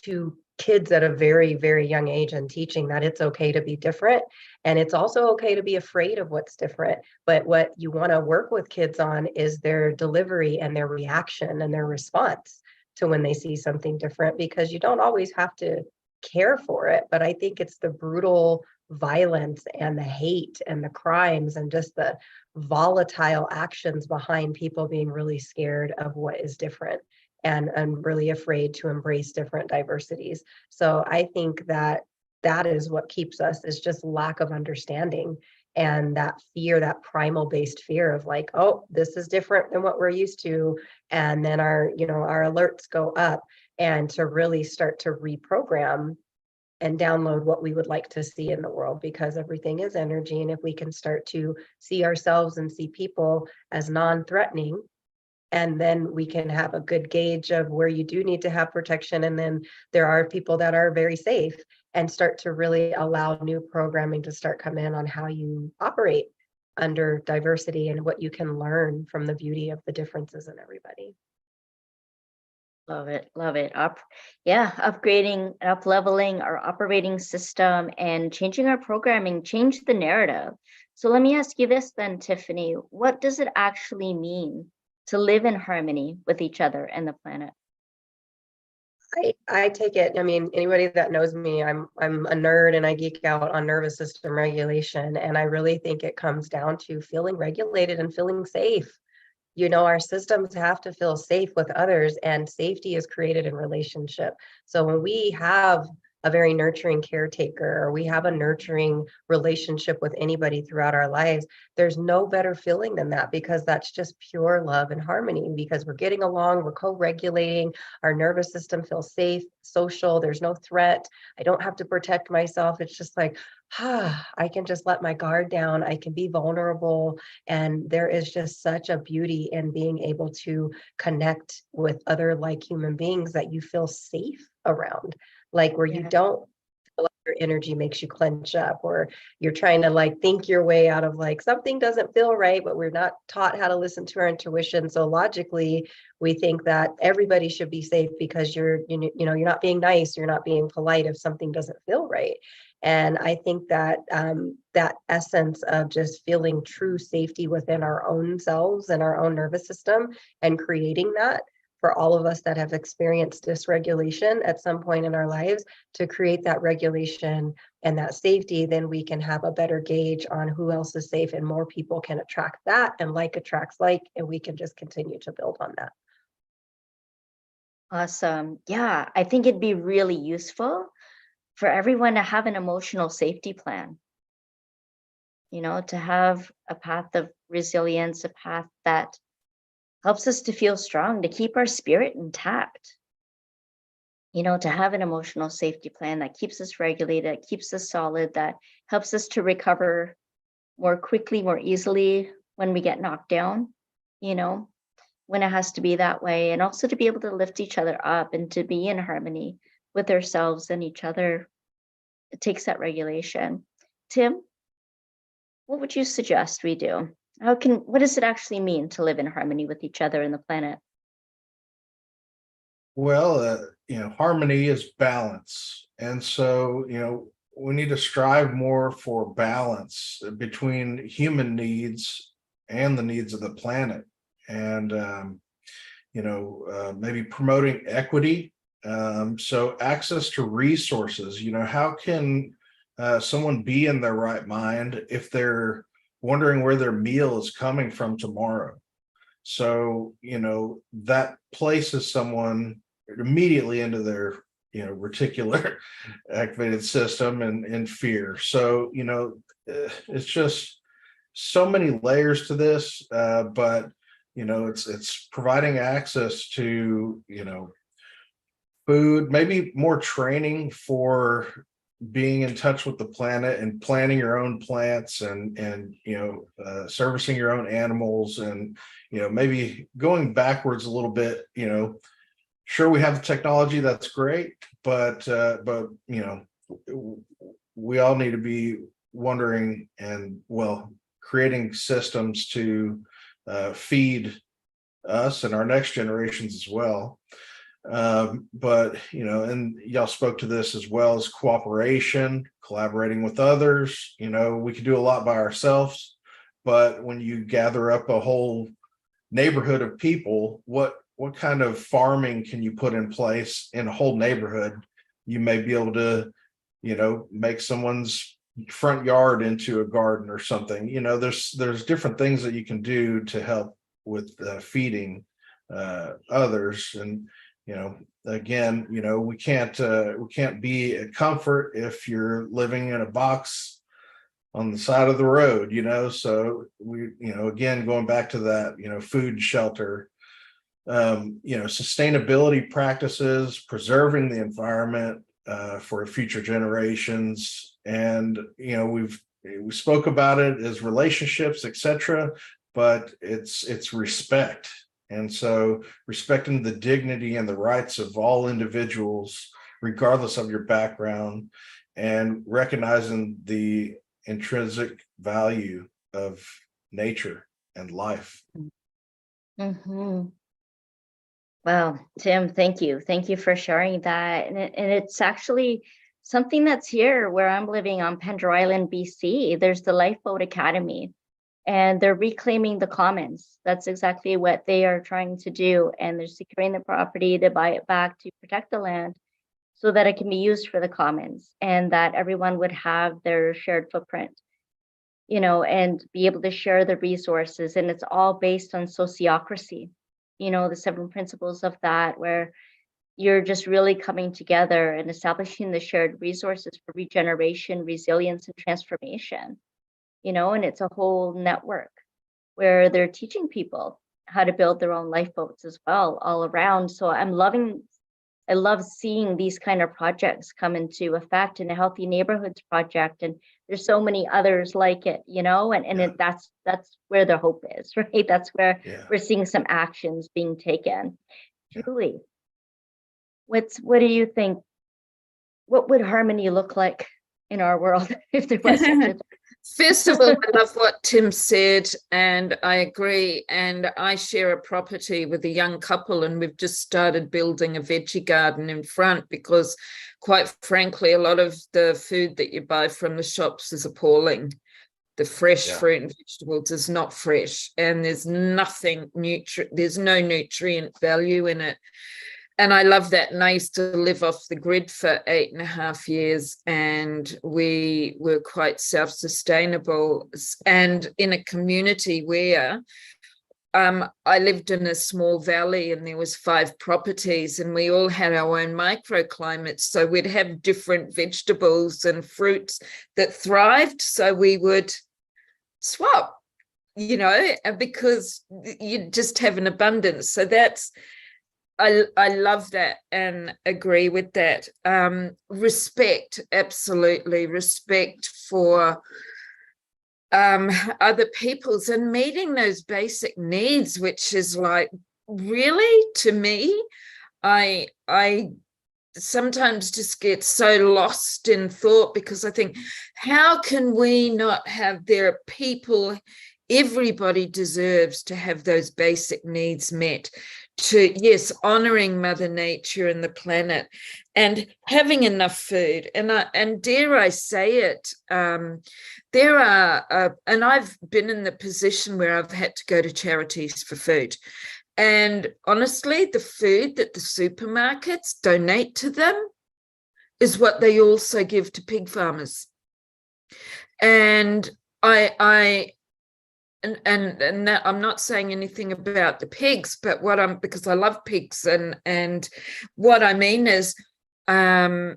[SPEAKER 4] to kids at a very, very young age and teaching that it's okay to be different. And it's also okay to be afraid of what's different. But what you want to work with kids on is their delivery and their reaction and their response to when they see something different, because you don't always have to care for it. But I think it's the brutal violence and the hate and the crimes and just the volatile actions behind people being really scared of what is different and really afraid to embrace different diversities. So I think that that is what keeps us, is just lack of understanding and that fear, that primal based fear of like, oh, this is different than what we're used to. And then our alerts go up, and to really start to reprogram and download what we would like to see in the world, because everything is energy. And if we can start to see ourselves and see people as non-threatening, and then we can have a good gauge of where you do need to have protection. And then there are people that are very safe, and start to really allow new programming to start come in on how you operate under diversity and what you can learn from the beauty of the differences in everybody.
[SPEAKER 1] Love it. Love it. Upgrading, up leveling our operating system and changing our programming, change the narrative. So let me ask you this then, Tiffany, what does it actually mean to live in harmony with each other and the planet?
[SPEAKER 4] I take it, I mean, anybody that knows me, I'm a nerd and I geek out on nervous system regulation. And I really think it comes down to feeling regulated and feeling safe. Our systems have to feel safe with others, and safety is created in relationship. So when we have a very nurturing caretaker, or we have a nurturing relationship with anybody throughout our lives, there's no better feeling than that, because that's just pure love and harmony, because we're getting along, we're co-regulating, our nervous system feels safe, social, there's no threat, I don't have to protect myself. It's just like, I can just let my guard down, I can be vulnerable. And there is just such a beauty in being able to connect with other like human beings that you feel safe around, like where you don't feel like your energy makes you clench up, or you're trying to like think your way out of like something doesn't feel right, but we're not taught how to listen to our intuition. So logically, we think that everybody should be safe because you're not being nice, you're not being polite if something doesn't feel right. And I think that that essence of just feeling true safety within our own selves and our own nervous system, and creating that for all of us that have experienced dysregulation at some point in our lives, to create that regulation and that safety, then we can have a better gauge on who else is safe, and more people can attract that, and like attracts like, and we can just continue to build on that.
[SPEAKER 1] Awesome. Yeah, I think it'd be really useful for everyone to have an emotional safety plan, to have a path of resilience, a path that helps us to feel strong, to keep our spirit intact, to have an emotional safety plan that keeps us regulated, that keeps us solid, that helps us to recover more quickly, more easily when we get knocked down, when it has to be that way, and also to be able to lift each other up and to be in harmony with ourselves and each other. It takes that regulation. Tim, what would you suggest we do? What does it actually mean to live in harmony with each other and the planet?
[SPEAKER 2] Well, harmony is balance. And so, we need to strive more for balance between human needs and the needs of the planet. And, maybe promoting equity. So access to resources, how can someone be in their right mind if they're wondering where their meal is coming from tomorrow? So, that places someone immediately into their, reticular activated system and fear. So, it's just so many layers to this, but, it's providing access to, food, maybe more training for being in touch with the planet and planting your own plants and servicing your own animals, and maybe going backwards a little bit. Sure, we have the technology, that's great, but we all need to be wondering and creating systems to feed us and our next generations as well. But, and y'all spoke to this as well, as cooperation, collaborating with others. We can do a lot by ourselves, but when you gather up a whole neighborhood of people, what kind of farming can you put in place in a whole neighborhood? You may be able to, make someone's front yard into a garden or something. There's different things that you can do to help with feeding others. And again, we can't be a comfort if you're living in a box on the side of the road. So we, again, going back to that, food, shelter, sustainability practices, preserving the environment for future generations. And we spoke about it as relationships, etc., but it's respect. And so respecting the dignity and the rights of all individuals, regardless of your background, and recognizing the intrinsic value of nature and life.
[SPEAKER 1] Mm-hmm. Well, Tim, thank you. Thank you for sharing that. And it's actually something that's here where I'm living on Pender Island, BC. There's the Lifeboat Academy, and they're reclaiming the commons. That's exactly what they are trying to do. And they're securing the property to buy it back, to protect the land so that it can be used for the commons, and that everyone would have their shared footprint, and be able to share the resources. And it's all based on sociocracy, the 7 principles of that, where you're just really coming together and establishing the shared resources for regeneration, resilience, and transformation, and it's a whole network where they're teaching people how to build their own lifeboats as well, all around. So I love seeing these kind of projects come into effect, in a Healthy Neighborhoods project. And there's so many others like it, that's where the hope is, right? That's where we're seeing some actions being taken. Julie, what do you think? What would harmony look like in our world if there was such a
[SPEAKER 3] First of all, I love what Tim said, and I agree. And I share a property with a young couple, and we've just started building a veggie garden in front because, quite frankly, a lot of the food that you buy from the shops is appalling. The fresh fruit and vegetables is not fresh, and there's there's no nutrient value in it. And I love that. And I used to live off the grid for 8.5 years, and we were quite self-sustainable, and in a community where I lived in a small valley, and there was 5 properties, and we all had our own microclimates. So we'd have different vegetables and fruits that thrived. So we would swap, because you just have an abundance. So I love that and agree with that. Respect, absolutely. Respect for other people's and meeting those basic needs, which is like, really, to me, I sometimes just get so lost in thought, because I think, how can we not have, there are people, everybody deserves to have those basic needs met, to, yes, honoring Mother Nature and the planet, and having enough food. And dare I say it, there are, and I've been in the position where I've had to go to charities for food. And honestly, the food that the supermarkets donate to them is what they also give to pig farmers. And and that, I'm not saying anything about the pigs, but because I love pigs, and what I mean is, why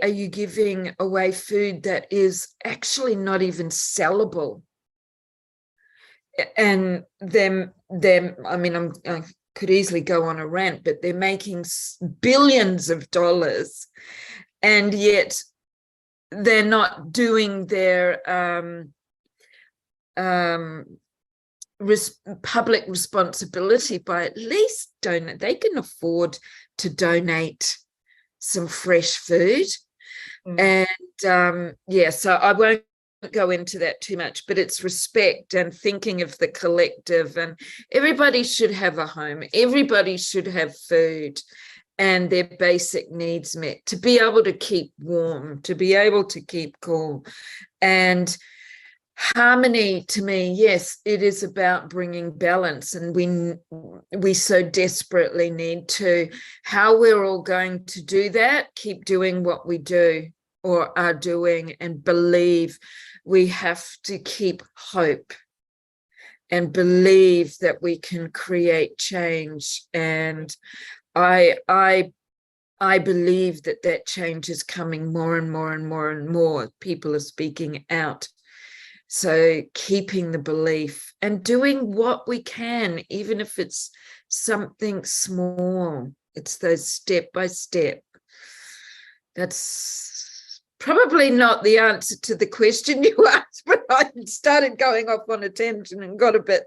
[SPEAKER 3] are you giving away food that is actually not even sellable? And them, I mean, I could easily go on a rant, but they're making billions of dollars, and yet they're not doing their public responsibility by at least donate. They can afford to donate some fresh food. And so I won't go into that too much, but it's respect and thinking of the collective, and everybody should have a home. Everybody should have food and their basic needs met, to be able to keep warm, to be able to keep cool. And harmony, to me, yes, it is about bringing balance, and we so desperately need to. How we're all going to do that, keep doing what we do or are doing, and believe. We have to keep hope and believe that we can create change. And I believe that change is coming more and more and more and more. People are speaking out. So keeping the belief and doing what we can, even if it's something small. It's those step by step. That's probably not the answer to the question you asked, but I started going off on a tangent and got a bit.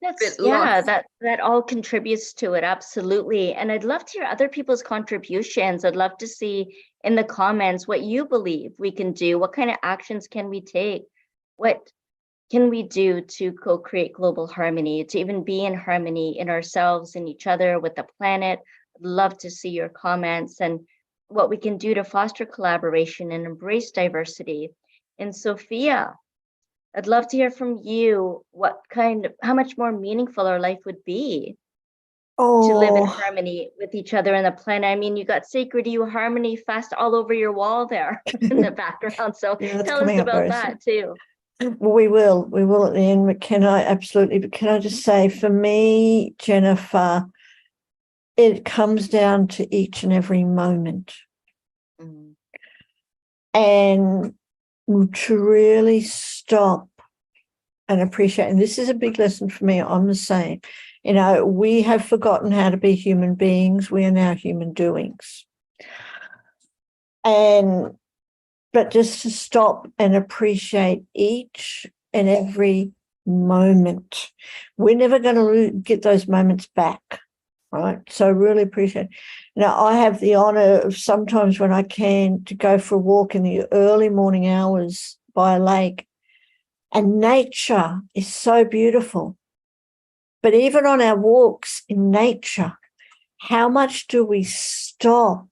[SPEAKER 1] I think that all contributes to it, absolutely. And I'd love to hear other people's contributions. I'd love to see in the comments what you believe we can do. What kind of actions can we take? What can we do to co-create global harmony, to even be in harmony in ourselves, in each other, with the planet? I'd love to see your comments and what we can do to foster collaboration and embrace diversity. And Sophia, I'd love to hear from you how much more meaningful our life would be to live in harmony with each other and the planet. I mean, you got Sacred You Harmony Fest all over your wall there in the background. So
[SPEAKER 5] Yeah,
[SPEAKER 1] tell us about that too.
[SPEAKER 5] Well, we will at the end, but can I just say, for me, Jennifer, it comes down to each and every moment.
[SPEAKER 1] Mm.
[SPEAKER 5] And to really stop and appreciate, and this is a big lesson for me, I'm the same. We have forgotten how to be human beings. We are now human doings. But just to stop and appreciate each and every moment. We're never going to get those moments back, right? So really appreciate it. Now, I have the honor of sometimes when I can to go for a walk in the early morning hours by a lake, and nature is so beautiful. But even on our walks in nature, how much do we stop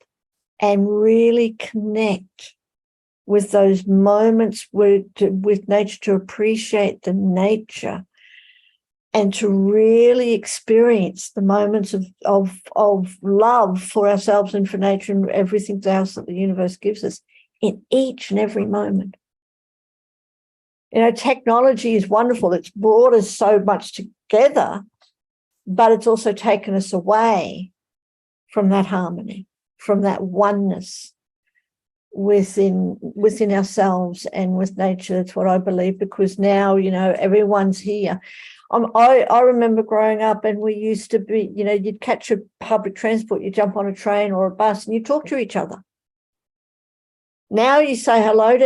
[SPEAKER 5] and really connect with those moments with nature, to appreciate the nature and to really experience the moments of love for ourselves and for nature and everything else that the universe gives us in each and every moment. Technology is wonderful. It's brought us so much together, but it's also taken us away from that harmony, from that oneness within ourselves and with nature. That's what I believe, because now, everyone's here. I remember growing up, and we used to be, you'd catch a public transport, you jump on a train or a bus and you talk to each other. Now you say hello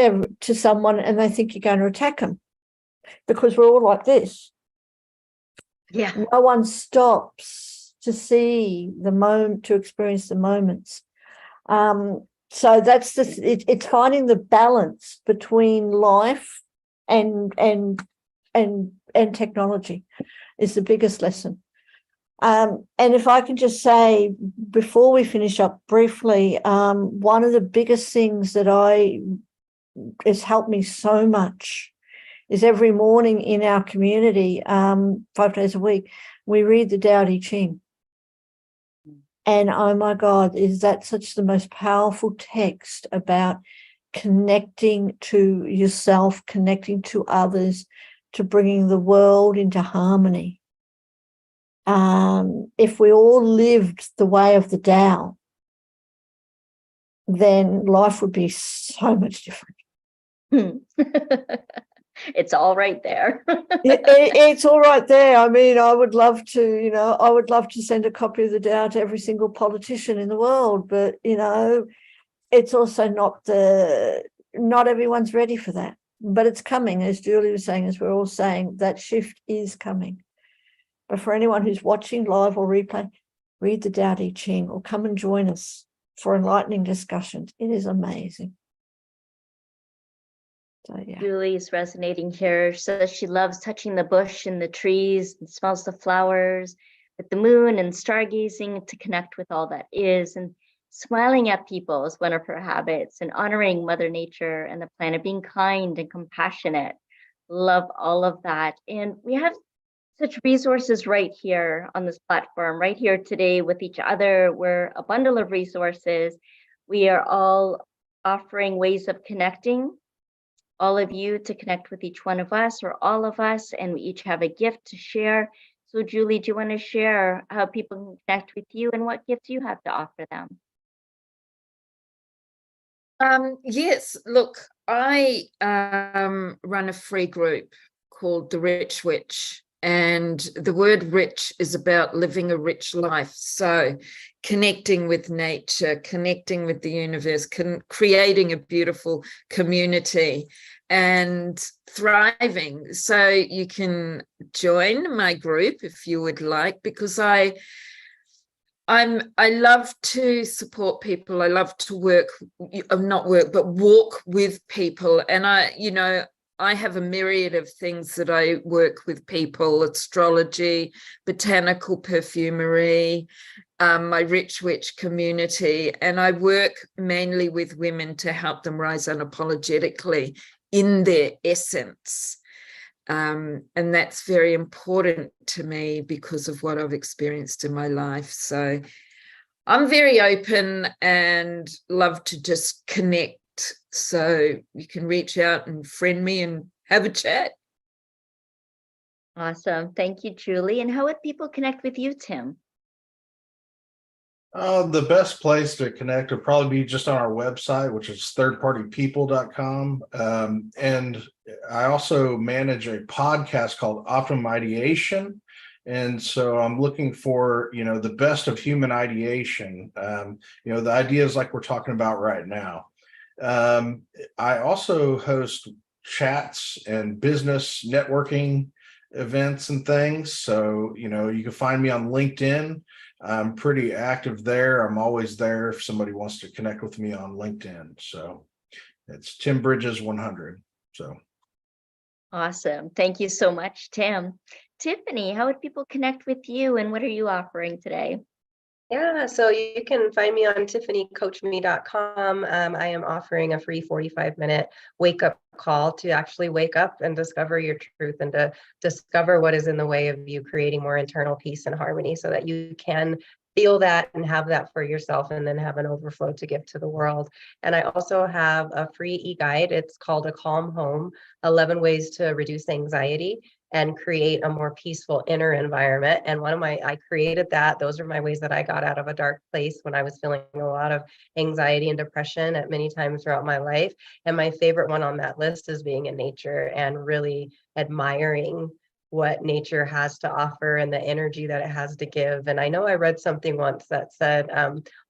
[SPEAKER 5] to someone and they think you're going to attack them, because we're all like this.
[SPEAKER 1] Yeah.
[SPEAKER 5] No one stops to see the moment, to experience the moments. So that's it's finding the balance between life and technology is the biggest lesson. And if I can just say, before we finish up briefly, one of the biggest things that has helped me so much is every morning in our community, 5 days a week, we read the Tao Te Ching. And oh my God, is that such the most powerful text about connecting to yourself, connecting to others, to bringing the world into harmony. If we all lived the way of the Tao, then life would be so much different.
[SPEAKER 1] It's all right there.
[SPEAKER 5] It's all right there. I mean, I would love to send a copy of the Tao to every single politician in the world, but it's also not everyone's ready for that. But it's coming, as Julie was saying, as we're all saying, that shift is coming. But for anyone who's watching live or replay, read the Tao Te Ching or come and join us for enlightening discussions. It is amazing. So yeah.
[SPEAKER 1] Julie's resonating here. So she loves touching the bush and the trees and smells the flowers with the moon and stargazing to connect with all that is. And smiling at people is one of her habits, and honoring Mother Nature and the planet, being kind and compassionate. Love all of that. And we have such resources right here on this platform, right here today with each other. We're a bundle of resources. We are all offering ways of connecting, all of you to connect with each one of us or all of us, and we each have a gift to share. So Julie, do you want to share how people can connect with you and what gifts you have to offer them?
[SPEAKER 3] Yes, look, I run a free group called The Rich Witch, and the word rich is about living a rich life. So connecting with nature, connecting with the universe, creating a beautiful community and thriving. So you can join my group if you would like, because I love to support people. I love to walk with people. And I have a myriad of things that I work with people: astrology, botanical perfumery, my Rich Witch community. And I work mainly with women to help them rise unapologetically in their essence. And that's very important to me because of what I've experienced in my life. So I'm very open and love to just connect. So you can reach out and friend me and have a chat.
[SPEAKER 1] Awesome. Thank you, Julie. And how would people connect with you, Tim?
[SPEAKER 2] The best place to connect would probably be just on our website, which is thirdpartypeople.com. And I also manage a podcast called Optimum Ideation. And so I'm looking for, the best of human ideation, the ideas like we're talking about right now. I also host chats and business networking events and things. So, you can find me on LinkedIn. I'm pretty active there. I'm always there if somebody wants to connect with me on LinkedIn. So it's Tim Bridges 100. So
[SPEAKER 1] Awesome. Thank you so much, Tim. Tiffany, how would people connect with you and what are you offering today?
[SPEAKER 4] Yeah, so you can find me on tiffanycoachme.com. I am offering a free 45-minute wake-up call to actually wake up and discover your truth and to discover what is in the way of you creating more internal peace and harmony so that you can feel that and have that for yourself and then have an overflow to give to the world. And I also have a free e-guide. It's called A Calm Home, 11 Ways to Reduce Anxiety and Create a More Peaceful Inner Environment. And I created that. Those are my ways that I got out of a dark place when I was feeling a lot of anxiety and depression at many times throughout my life. And my favorite one on that list is being in nature and really admiring what nature has to offer and the energy that it has to give. And I know I read something once that said,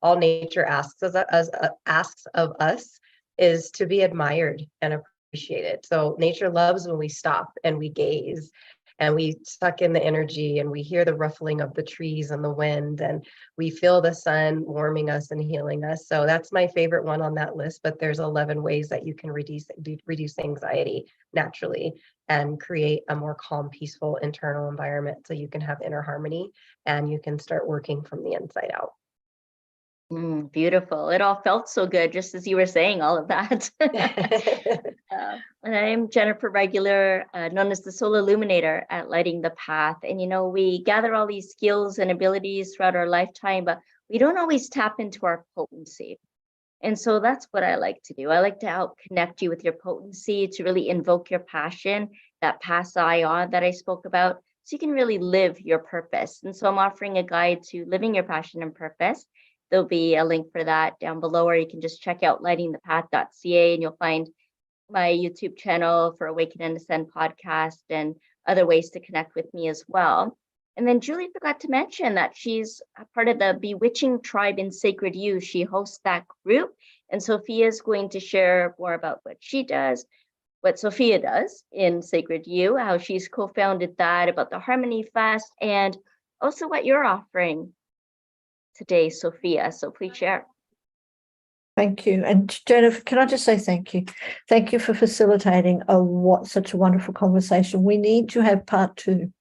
[SPEAKER 4] all nature asks of us is to be admired and appreciated. So nature loves when we stop and we gaze and we suck in the energy and we hear the ruffling of the trees and the wind and we feel the sun warming us and healing us. So that's my favorite one on that list, but there's 11 ways that you can reduce anxiety naturally and create a more calm, peaceful internal environment so you can have inner harmony and you can start working from the inside out.
[SPEAKER 1] Beautiful. It all felt so good, just as you were saying all of that. And I'm Jennifer Regular, known as the Soul Illuminator at Lighting the Path. And, we gather all these skills and abilities throughout our lifetime, but we don't always tap into our potency. And so that's what I like to do. I like to help connect you with your potency, to really invoke your passion, that pasaya that I spoke about, so you can really live your purpose. And so I'm offering a guide to living your passion and purpose. There'll be a link for that down below, or you can just check out lightingthepath.ca and you'll find my YouTube channel for Awaken and Ascend podcast and other ways to connect with me as well. And then Julie forgot to mention that she's a part of the Bewitching Tribe in Sacred You. She hosts that group, and Sophia is going to share more about what she does, what Sophia does in Sacred You, how she's co-founded that, about the Harmony Fest, and also what you're offering today, Sophia. So please share.
[SPEAKER 5] Thank you. And Jennifer, can I just say thank you? Thank you for facilitating such a wonderful conversation. We need to have part two.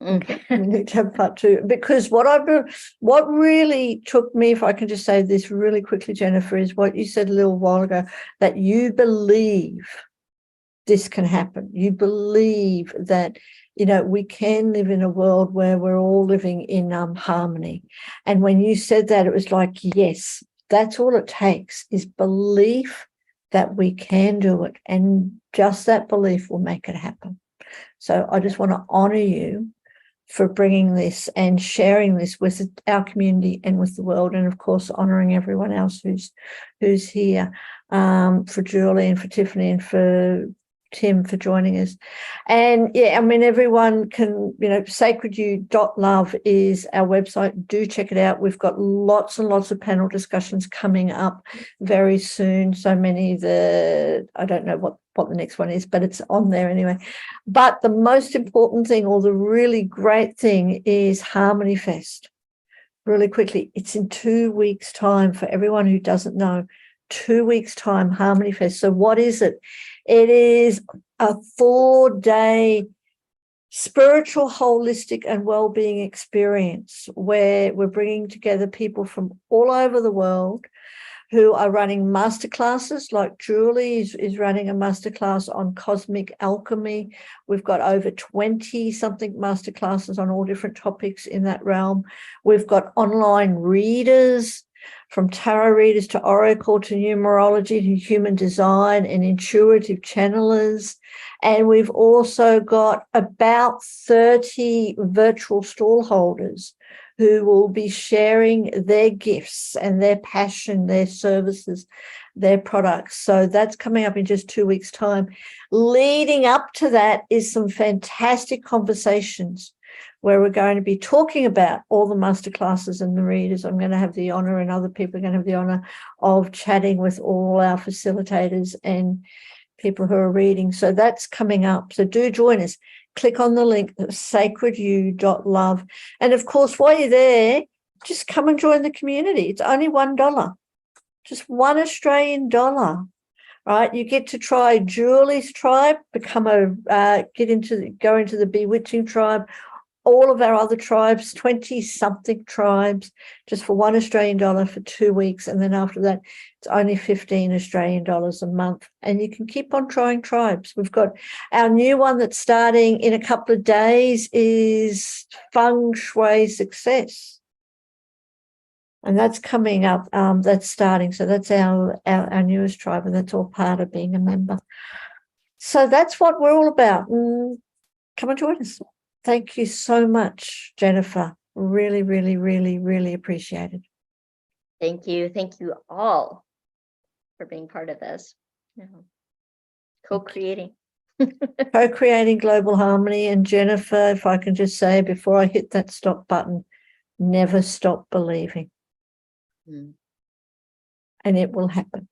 [SPEAKER 1] Okay.
[SPEAKER 5] We need to have part two, because what really took me, if I can just say this really quickly, Jennifer, is what you said a little while ago, that you believe this can happen. You believe that, we can live in a world where we're all living in harmony. And when you said that, it was like, yes, that's all it takes, is belief that we can do it. And just that belief will make it happen. So I just want to honor you for bringing this and sharing this with our community and with the world. And of course, honoring everyone else who's here, for Julie and for Tiffany and for Tim for joining us. And yeah, I mean, everyone can, sacredyou.love is our website. Do check it out. We've got lots and lots of panel discussions coming up very soon. So many, I don't know what the next one is, but it's on there anyway. But the most important thing, or the really great thing, is Harmony Fest. Really quickly, it's in 2 weeks' time. For everyone who doesn't know, 2 weeks' time, Harmony Fest. So what is it? It is a 4-day spiritual, holistic and well-being experience where we're bringing together people from all over the world who are running masterclasses. Like Julie is running a masterclass on cosmic alchemy. We've got over 20-something masterclasses on all different topics in that realm. We've got online readers, from tarot readers to oracle to numerology to human design and intuitive channelers. And we've also got about 30 virtual stall holders who will be sharing their gifts and their passion, their services, their products. So that's coming up in just 2 weeks' time. Leading up to that is some fantastic conversations where we're going to be talking about all the masterclasses and the readers. I'm going to have the honor, and other people are going to have the honor, of chatting with all our facilitators and people who are reading. So that's coming up. So do join us. Click on the link, sacredyou.love. And of course, while you're there, just come and join the community. It's only $1, just $1 Australian dollar. Right, you get to try Julie's tribe, go into the Bewitching tribe, all of our other tribes, 20-something tribes, just for $1 Australian dollar for 2 weeks. And then after that, it's only 15 Australian dollars a month. And you can keep on trying tribes. We've got our new one that's starting in a couple of days is Feng Shui Success. And that's coming up, that's starting. So that's our newest tribe, and that's all part of being a member. So that's what we're all about. Come and join us. Thank you so much, Jennifer. Really, really, really, really appreciate it.
[SPEAKER 1] Thank you. Thank you all for being part of this. Co-creating.
[SPEAKER 5] Co-creating global harmony. And Jennifer, if I can just say before I hit that stop button, never stop believing. And it will happen.